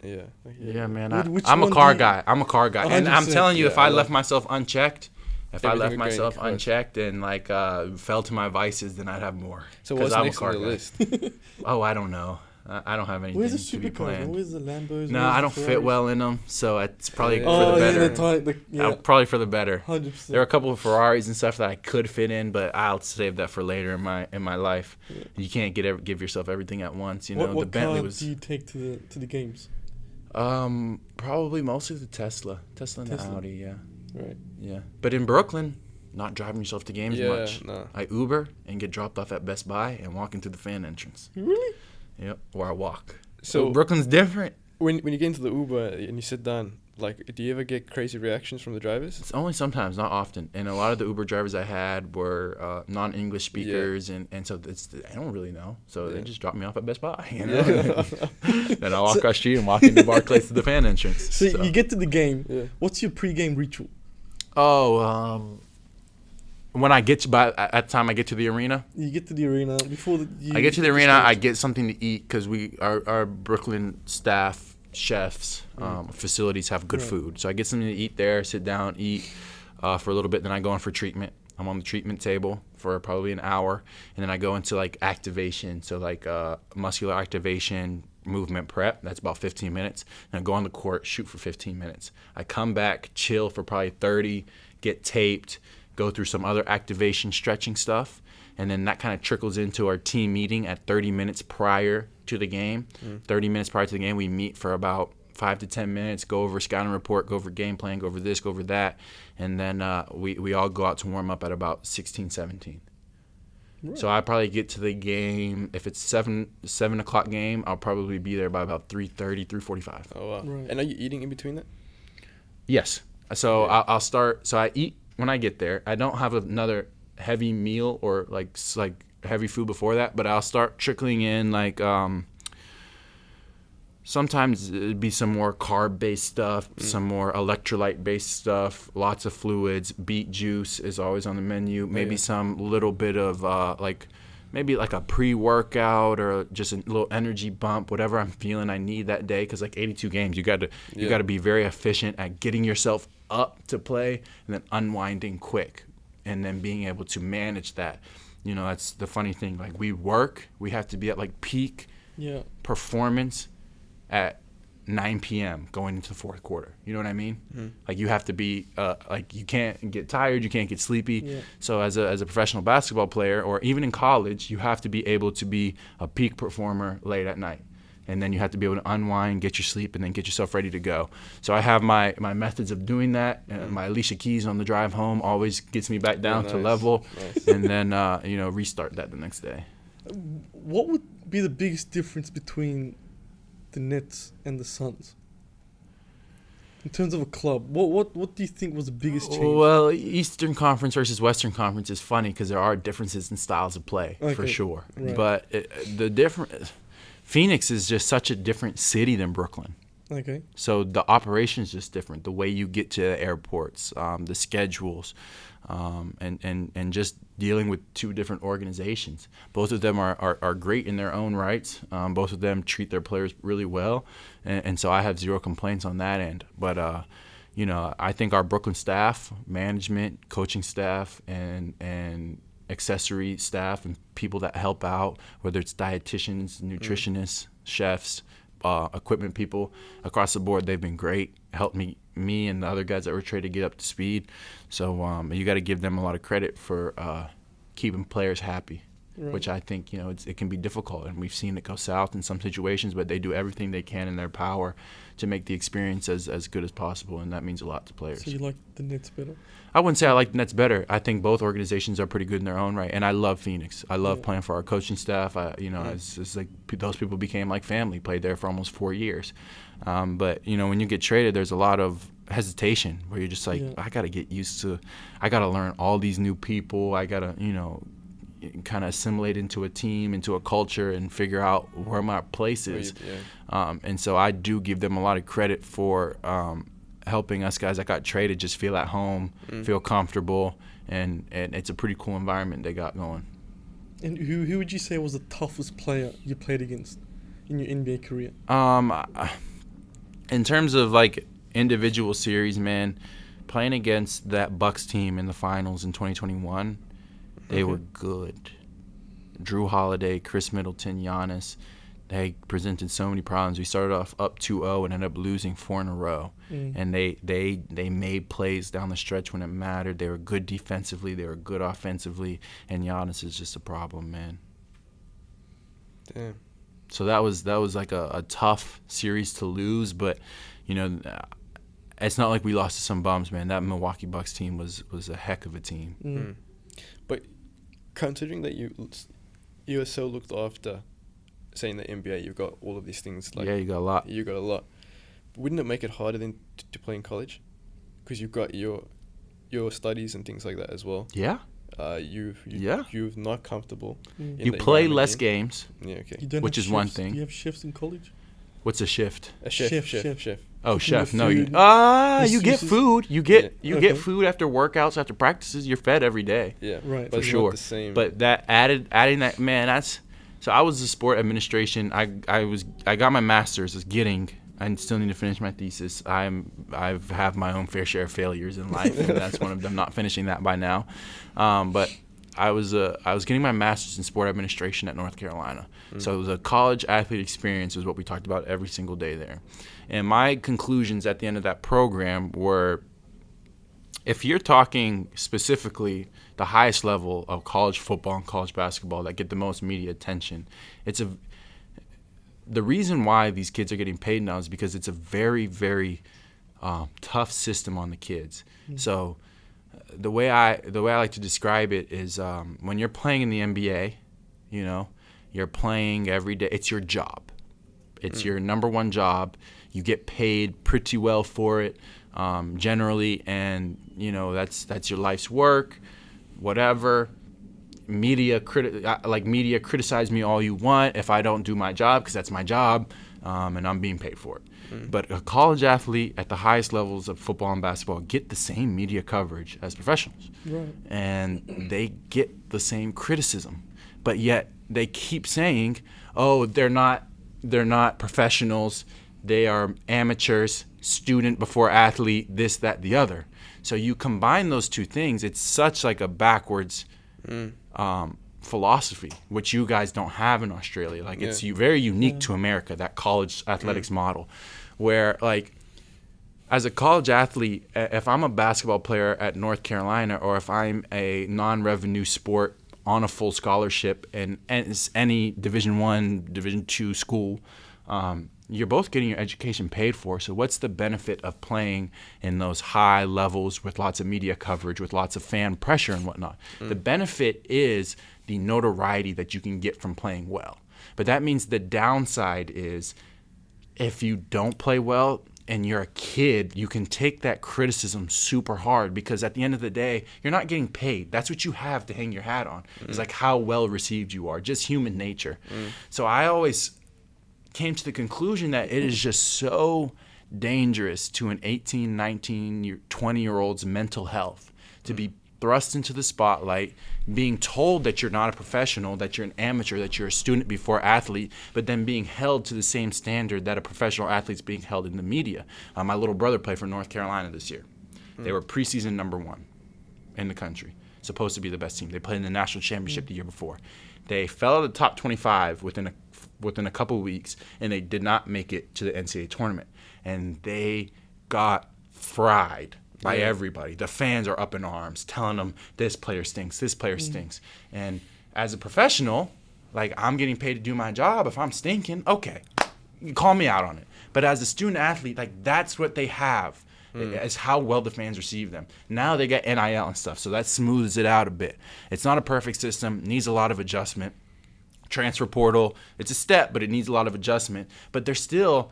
Yeah, man. Which I'm a one car do you- guy. I'm a car guy, and I'm 100%. telling you, if I I left love- myself unchecked, if I Everything left would go in myself cars. unchecked and like fell to my vices, then I'd have more. So 'Cause what's I'm a next car on the guy. list? Oh, I don't know. I don't have anything Where's the to be supercars? planned. Where's the Lambos? No, Where's I the don't fit Ferraris? well in them, so it's probably Yeah. for Oh, the yeah, better. the tight. Yeah, Probably for the better. 100%. There are a couple of Ferraris and stuff that I could fit in, but I'll save that for later in my life. Yeah. You can't give yourself everything at once. What the Bentley car was do you take to the games? probably mostly the Tesla and the Tesla. Audi. Yeah, Right. yeah. But in Brooklyn, not driving yourself to games Yeah, much. no. I Uber and get dropped off at Best Buy and walk into the fan entrance. Really? Yep, or I walk. So So Brooklyn's different. when you get into the Uber and you sit down, like, do you ever get crazy reactions from the drivers? It's only sometimes, not often. And a lot of the Uber drivers I had were non-English speakers, and so I don't really know. So they just dropped me off at Best Buy. Then I walk across the street and walk into Barclays to the fan entrance. So you get to the game. Yeah. What's your pre-game ritual? When I get at the time I get to the arena, You get to the arena before I get to the arena, I get something to eat because our Brooklyn staff, chefs, facilities have good Right. food. So I get something to eat there, sit down, eat for a little bit. Then I go in for treatment. I'm on the treatment table for probably an hour, and then I go into like activation. So like muscular activation, movement prep. That's about 15 minutes. And I go on the court, shoot for 15 minutes. I come back, chill for probably 30, get taped, go through some other activation stretching stuff, and then that kind of trickles into our team meeting at 30 minutes prior to the game. 30 minutes prior to the game, we meet for about 5 to 10 minutes, go over scouting report, go over game plan, go over this, go over that, and then we all go out to warm up at about 16, 17. Right. So I probably get to the game. If it's 7 o'clock game, I'll probably be there by about 3:30, 3:45. Oh wow! Right. And are you eating in between that? Yes. So Yeah. I'll start. So I eat when I get there. I don't have another heavy meal or like heavy food before that, but I'll start trickling in like sometimes it'd be some more carb-based stuff, some more electrolyte-based stuff, lots of fluids. Beet juice is always on the menu. Maybe some little bit of maybe like a pre-workout or just a little energy bump, whatever I'm feeling I need that day. Because like 82 games, you got to be very efficient at getting yourself up to play and then unwinding quick, and then being able to manage that. You know, that's the funny thing. Like we have to be at like peak performance at 9 p.m. going into the fourth quarter. You know what I mean? Mm-hmm. Like you have to be like you can't get tired, you can't get sleepy. Yeah. So as a professional basketball player or even in college, you have to be able to be a peak performer late at night. And then you have to be able to unwind, get your sleep, and then get yourself ready to go. So I have my methods of doing that. And my Alicia keys on the drive home always gets me back down to level. Nice. And then restart that the next day. What would be the biggest difference between the Nets and the Suns in terms of a club? What do you think was the biggest change? Well, Eastern Conference versus Western Conference is funny because there are differences in styles of play for sure. Right. But Phoenix is just such a different city than Brooklyn. Okay. So the operation is just different. The way you get to the airports, the schedules, and just dealing with two different organizations. Both of them are great in their own rights. Both of them treat their players really well, and so I have zero complaints on that end. But I think our Brooklyn staff, management, coaching staff, and accessory staff and people that help out, whether it's dietitians, nutritionists, chefs, equipment people across the board, they've been great. Helped me and the other guys that were traded to get up to speed. So you got to give them a lot of credit for keeping players happy, which I think it can be difficult, and we've seen it go south in some situations. But they do everything they can in their power to make the experience as good as possible, and that means a lot to players. So you like the Nets better? I wouldn't say I like the Nets better. I think both organizations are pretty good in their own right, and I love Phoenix. I love playing for our coaching staff. It's like those people became like family. Played there for almost 4 years, but when you get traded, there's a lot of hesitation where you're just like, I got to get used to. I got to learn all these new people. I got to kind of assimilate into a team, into a culture, and figure out where my place is. And so I do give them a lot of credit for helping us guys that got traded just feel at home, feel comfortable, and it's a pretty cool environment they got going. And who would you say was the toughest player you played against in your NBA career? In terms of like individual series, man, playing against that Bucks team in the finals in 2021, they were good. Drew Holiday, Chris Middleton, Giannis, they presented so many problems. We started off up 2-0 and ended up losing 4 in a row. And they made plays down the stretch when it mattered. They were good defensively. They were good offensively. And Giannis is just a problem, man. Damn. So that was like a tough series to lose, but it's not like we lost to some bums, man. That Milwaukee Bucks team was a heck of a team. But considering that you are so looked after, say in the NBA, you've got all of these things. Like, you got a lot. You got a lot. Wouldn't it make it harder then to play in college? Because you've got your studies and things like that as well. Yeah. You're not comfortable. You play less games. Yeah, okay. Which is one thing. Do you have shifts in college? What's a shift? A chef. Oh, chef. No, you get food. You get food after workouts, after practices. You're fed every day. Yeah, right. But for sure. Not the same. But that adding that, man, that's. So I was a sport administration. I got my master's. I still need to finish my thesis. I've have my own fair share of failures in life, and that's one of them. Not finishing that by now, but I was getting my master's in sport administration at North Carolina. So it was a college athlete experience, is what we talked about every single day there. And my conclusions at the end of that program were, if you're talking specifically the highest level of college football and college basketball that get the most media attention, the reason why these kids are getting paid now is because it's a very, very tough system on the kids. So the way I like to describe it is when you're playing in the NBA, you know, you're playing every day. It's your job. It's your number one job. You get paid pretty well for it, generally, and you know that's your life's work. Whatever. Media criticize me all you want if I don't do my job, because that's my job, and I'm being paid for it. But a college athlete at the highest levels of football and basketball get the same media coverage as professionals, right? And they get the same criticism, but yet they keep saying, "Oh, they're not professionals. They are amateurs, student before athlete, this, that, the other." So you combine those two things, it's such like a backwards philosophy, which you guys don't have in Australia. Like it's very unique to America, that college athletics model, where like as a college athlete, if I'm a basketball player at North Carolina, or if I'm a non-revenue sport on a full scholarship and any Division I, Division II school, you're both getting your education paid for. So what's the benefit of playing in those high levels with lots of media coverage, with lots of fan pressure and whatnot? The benefit is the notoriety that you can get from playing well. But that means the downside is if you don't play well and you're a kid, you can take that criticism super hard, because at the end of the day, you're not getting paid. That's what you have to hang your hat on. It's like how well received you are, just human nature. So I always came to the conclusion that it is just so dangerous to an 18, 19, 20-year-old's mental health to be thrust into the spotlight, being told that you're not a professional, that you're an amateur, that you're a student before athlete, but then being held to the same standard that a professional athlete's being held in the media. My little brother played for North Carolina this year. They were preseason number 1 in the country, supposed to be the best team. They played in the national championship the year before. They fell out of the top 25 within a couple of weeks, and they did not make it to the NCAA tournament. And they got fried by everybody. The fans are up in arms, telling them this player stinks, this player stinks. And as a professional, like, I'm getting paid to do my job. If I'm stinking, okay, you call me out on it. But as a student athlete, like, that's what they have. Is how well the fans receive them. Now they get NIL and stuff, so that smooths it out a bit. It's not a perfect system, needs a lot of adjustment. Transfer portal, it's a step, but it needs a lot of adjustment. But they're still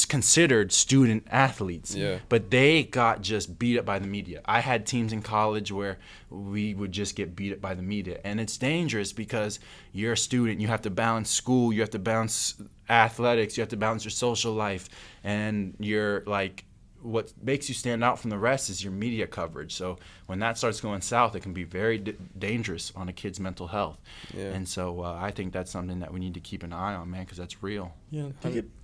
considered student athletes. But they got just beat up by the media. I had teams in college where we would just get beat up by the media. And it's dangerous because you're a student. You have to balance school. You have to balance athletics. You have to balance your social life. And you're like, what makes you stand out from the rest is your media coverage. So when that starts going south, it can be very dangerous on a kid's mental health. And so I think that's something that we need to keep an eye on, man, because that's real. Do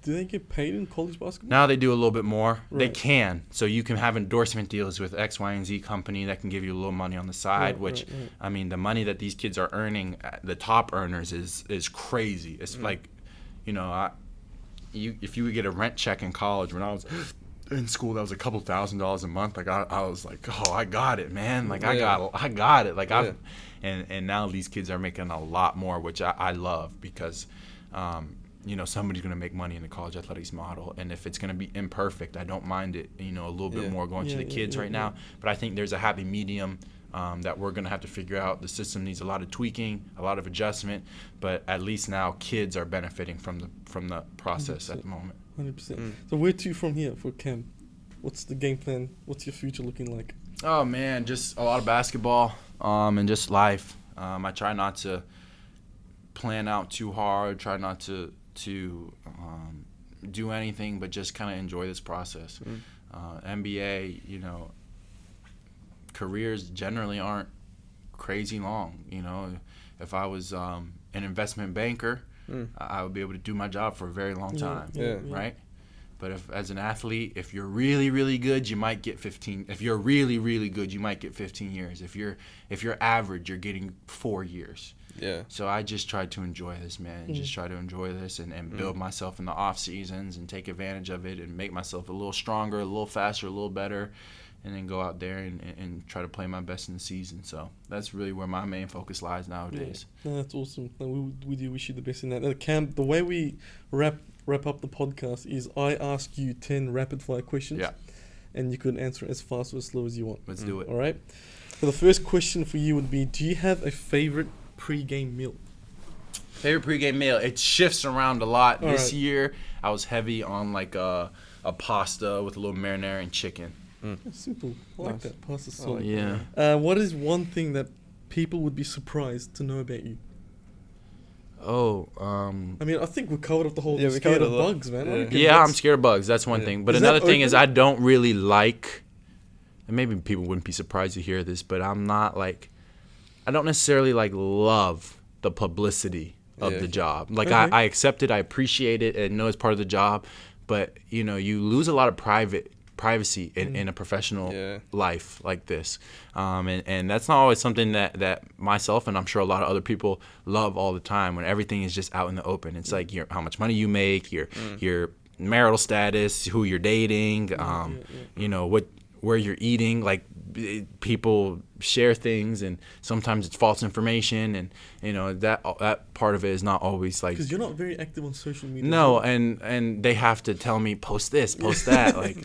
they get paid in college basketball? Now they do a little bit more. Right. They can. So you can have endorsement deals with X, Y, and Z company that can give you a little money on the side, which, I mean, the money that these kids are earning, the top earners, is crazy. It's like, you know, if you would get a rent check in college when I was in school, that was a couple $1,000s a month. Like I was like, oh, I got it, man. Like I got it. Like and now these kids are making a lot more, which I love, because you know, somebody's gonna make money in the college athletics model, and if it's gonna be imperfect, I don't mind it. You know, a little bit more going to the kids right now. But I think there's a happy medium that we're gonna have to figure out. The system needs a lot of tweaking, a lot of adjustment, but at least now kids are benefiting from the process 100%. At the moment. 100%. So where to from here for camp? What's the game plan? What's your future looking like? Oh man, just a lot of basketball, and just life. I try not to plan out too hard. Try not to do anything, but just kind of enjoy this process. NBA, you know, careers generally aren't crazy long. You know, if I was an investment banker, I would be able to do my job for a very long time, right? But if, as an athlete, if you're really, really good, you might get 15. If you're really, really good, you might get 15 years. If you're average, you're getting 4 years. So I just try to enjoy this, man. Just try to enjoy this and build myself in the off seasons and take advantage of it and make myself a little stronger, a little faster, a little better, and then go out there and try to play my best in the season. So that's really where my main focus lies nowadays. That's awesome. We do wish you the best in that. Cam, the way we wrap up the podcast is I ask you 10 rapid fire questions. And you can answer as fast or as slow as you want. Let's do it. All right. So the first question for you would be, do you have a favorite pre-game meal? Favorite pre-game meal? It shifts around a lot. This year, I was heavy on like a pasta with a little marinara and chicken. That's simple. I like that. Pasta sauce. Yeah. What is one thing that people would be surprised to know about you? I mean, I think we covered up the whole scared of bugs, man. Yeah, I'm scared of bugs. That's one thing. But another thing is I don't really like, and maybe people wouldn't be surprised to hear this, but I'm not like, I don't necessarily like love the publicity of the job. Like I accept it, I appreciate it, and know it's part of the job. But you know, you lose a lot of privacy in a professional life like this, and that's not always something that myself and I'm sure a lot of other people love all the time. When everything is just out in the open, it's like how much money you make, your marital status, who you're dating, you know where you're eating. Like people share things, and sometimes it's false information, and you know that part of it is not always like, because you're not very active on social media. No, and they have to tell me post this, post that, like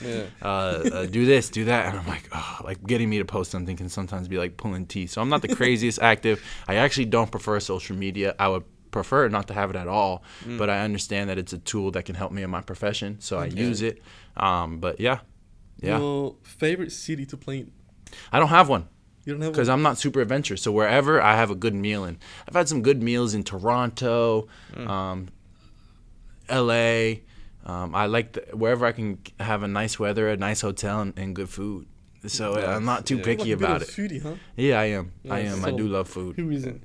do this, do that, and I'm like, oh, like getting me to post something can sometimes be like pulling teeth. So I'm not the craziest active. I actually don't prefer social media. I would prefer not to have it at all, but I understand that it's a tool that can help me in my profession, so I use it. But yeah. Your favorite city to play in? I don't have one. You don't have one? Because I'm not super adventurous. So wherever I have a good meal in. I've had some good meals in Toronto, LA. I like wherever I can have a nice weather, a nice hotel, and good food. So I'm not too picky about it. Foodie, huh? Yeah, I am. I do love food. Who isn't?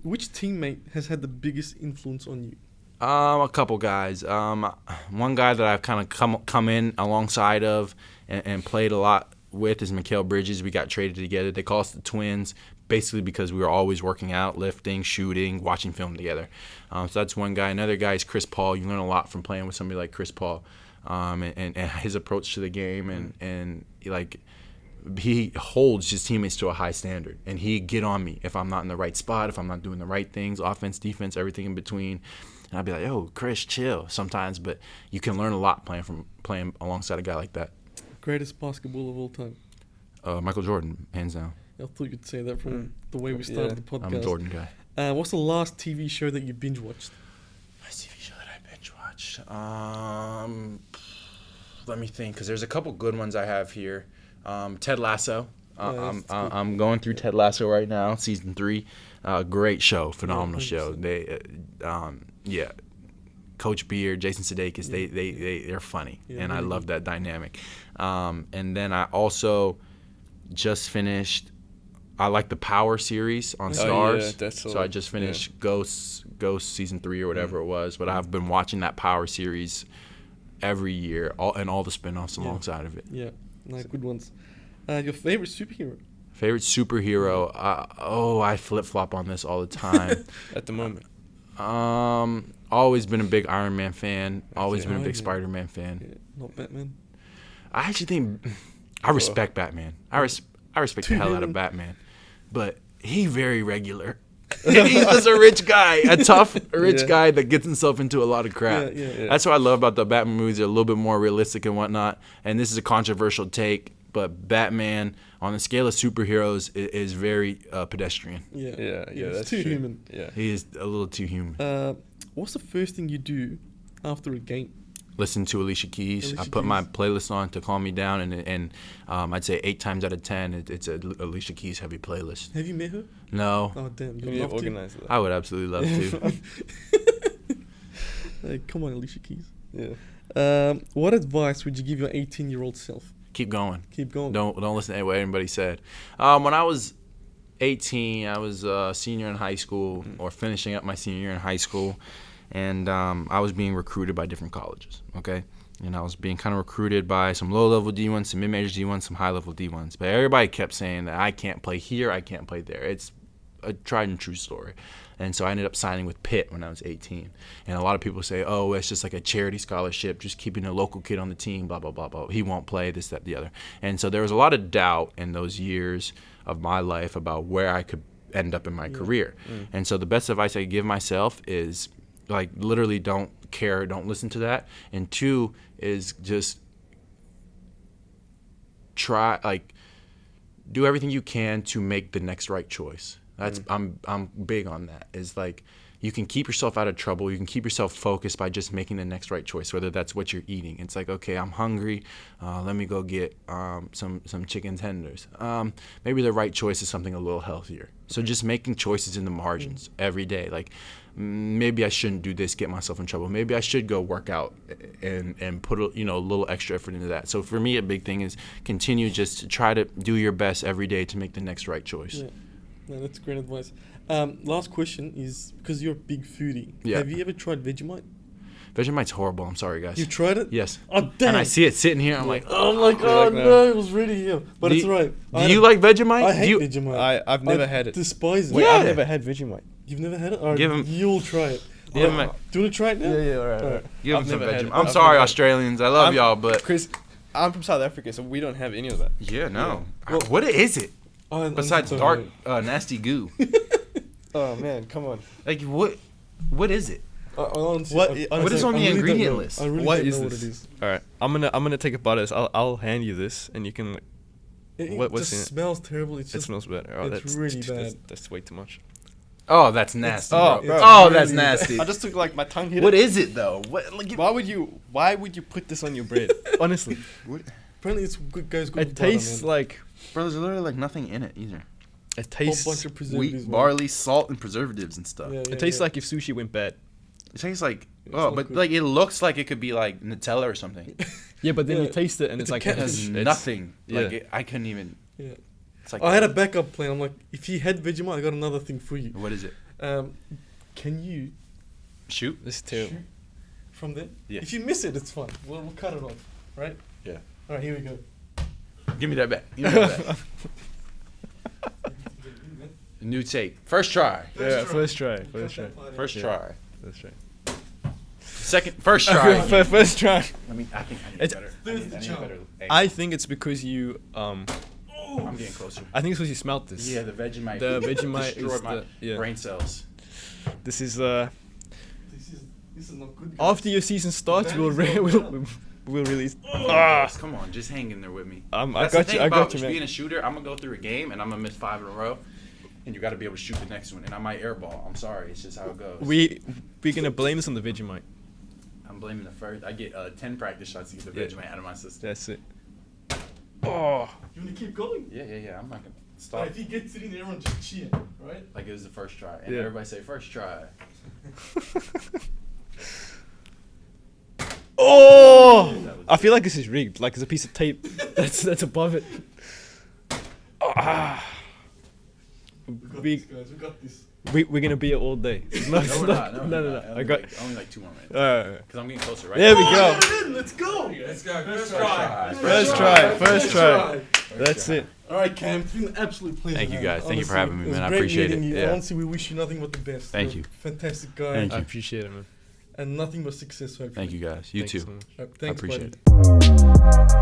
Which teammate has had the biggest influence on you? A couple guys. One guy that I've kind of come in alongside of and played a lot with is Mikal Bridges. We got traded together. They call us the Twins, basically because we were always working out, lifting, shooting, watching film together. So that's one guy. Another guy is Chris Paul. You learn a lot from playing with somebody like Chris Paul, and his approach to the game, and like he holds his teammates to a high standard, and he get on me if I'm not in the right spot, if I'm not doing the right things, offense, defense, everything in between. And I'd be like, yo, Chris, chill sometimes. But you can learn a lot playing alongside a guy like that. Greatest basketball of all time? Michael Jordan, hands down. I thought you'd say that from the way we started the podcast. I'm a Jordan guy. What's the last TV show that you binge watched? Last TV show that I binge watched? Let me think, because there's a couple good ones I have here. Ted Lasso. I'm going through Ted Lasso right now, season 3. Great show, phenomenal show. They, Coach Beard, Jason Sudeikis, they're funny, and I love that dynamic. And then I also just finished. I like the Power series on Starz. So I just finished Ghost season 3 or whatever it was. But I've been watching that Power series every year, all the spinoffs alongside of it. Yeah, good ones. Your favorite superhero? Favorite superhero? I flip-flop on this all the time. At the moment. Always been a big Iron Man fan. Always been a big Spider-Man fan. Yeah, not Batman. I actually think I respect Batman. I respect the hell out of Batman, but he very regular. He's just a rich guy, a tough rich guy that gets himself into a lot of crap. That's what I love about the Batman movies. They're a little bit more realistic and whatnot. And this is a controversial take, but Batman, on the scale of superheroes, is very pedestrian. Yeah, that's too human. Yeah, he is a little too human. What's the first thing you do after a game? Listen to Alicia Keys. I put my playlist on to calm me down, and I'd say 8 times out of 10, it's a Alicia Keys heavy playlist. Have you met her? No. Oh damn! You'd love to. I would absolutely love to. Hey, come on, Alicia Keys. Yeah. What advice would you give your 18-year-old self? Keep going. Keep going. Don't listen to what anybody said. When I was 18, I was a senior in high school, or finishing up my senior year in high school. And I was being recruited by different colleges, okay? And I was being kind of recruited by some low-level D1s, some mid-major D1s, some high-level D1s. But everybody kept saying that I can't play here, I can't play there. It's a tried-and-true story. And so I ended up signing with Pitt when I was 18. And a lot of people say, oh, it's just like a charity scholarship, just keeping a local kid on the team, blah, blah, blah, blah. He won't play, this, that, the other. And so there was a lot of doubt in those years of my life about where I could end up in my career. And so the best advice I could give myself is, like, literally don't care, don't listen to that. And 2 is just try, like, do everything you can to make the next right choice. That's I'm big on that. Is like you can keep yourself out of trouble. You can keep yourself focused by just making the next right choice, whether that's what you're eating. It's like, okay, I'm hungry. Let me go get some chicken tenders. Maybe the right choice is something a little healthier. So just making choices in the margins every day. Like maybe I shouldn't do this, get myself in trouble. Maybe I should go work out and put a little extra effort into that. So for me, a big thing is continue just to try to do your best every day to make the next right choice. Yeah. No, that's great advice. Last question is, because you're a big foodie, have you ever tried Vegemite? Vegemite's horrible. I'm sorry, guys. You tried it? Yes. Oh, damn. And I see it sitting here. I'm like, oh no, it was ready here. But it's right. Do you like Vegemite? I hate Vegemite. I've never had it. Despise it. Wait, I've never had Vegemite. You've never had it? All right, Give him. You'll try it. Do you want to try it now? Yeah, all right. Give him some never had Vegemite. it. I'm I've sorry, never had it. Australians. I love y'all, but Chris, I'm from South Africa, so we don't have any of that. yeah, no. Well, what is it? Besides so dark, nasty goo. Oh man, come on. Like what is it? Honestly, What is on the ingredient list? I really What don't is know this? what it is. All right, I'm gonna take a bite of this. I'll hand you this, and you can. It What's in just it? smells terrible. It smells bad. Oh, it's really bad. That's way too much. Oh, that's nasty. Oh, bro. bro. That's Really nasty. I just took like my tongue hit. What it. is it though? Why would you put this on your bread? Honestly, Apparently, it's good, guys. Good it with butter, tastes man. like. Bro, there's literally like nothing in it either. It a whole tastes. bunch of preservatives. Wheat, man. barley, salt, and preservatives and stuff. Yeah, It tastes like if sushi went bad. It tastes like not but good. like it looks like it could be like Nutella or something. Yeah, but then Yeah. you taste it and It's it's a like cat- It has nothing. Like I couldn't even. Yeah. It's like I had a backup plan. I'm like, if you had Vegemite, I got another thing for you. What is it? Can you Shoot. This is terrible. shoot from there? Yeah. If you miss it, it's fine. We'll cut it off, right? Yeah. All right, here we go. Give me that back. Give me that back. New take. First try. First try. First Yeah. try. First try. First try. First try. I think I need It's- better. There's I the need jump. better. I think it's because you I'm getting closer. I think it's because you smelt this. Yeah, the Vegemite. The Vegemite destroyed is my the brain cells. This is This is not good. guys. after your season starts That we'll is re- not we'll, good. we'll release. Guys, come on, just hang in there with me. I That's got the you. thing I got about you, man. being a shooter, I'm gonna go through a game and I'm gonna miss 5 in a row, and you got to be able to shoot the next one. And I might airball. I'm sorry, it's just how it goes. We're gonna blame this on the Vegemite. I'm blaming the first. I get 10 practice shots to get the Yeah. Vegemite out of my system. That's it. Oh, You want to keep going? Yeah. I'm not gonna Alright, stop. if he gets it in, everyone just cheer, right? Like it was the first try, and Yeah. everybody say first try. oh! I feel like this is rigged. Like there's a piece of tape that's above it. We got We- this, guys. We got this. We're gonna be here all day. No, No, we're not. no. I Only got. only like 2 more minutes. Alright. Because I'm getting closer, right? There we Oh, go. get it in, let's go. Let's go. First try. First try. That's it. All right, Cam. It's been an absolute pleasure. Thank you, man. guys. Thank you for Honestly, having me, it was man. I great appreciate meeting it. You. Yeah. Honestly, we wish you nothing but the best. Thank You're you. a fantastic guy. Thank I you. appreciate it, man. And nothing but success, hopefully. Thank you, guys. You Thanks too. so much. All right, I thanks, appreciate buddy. it.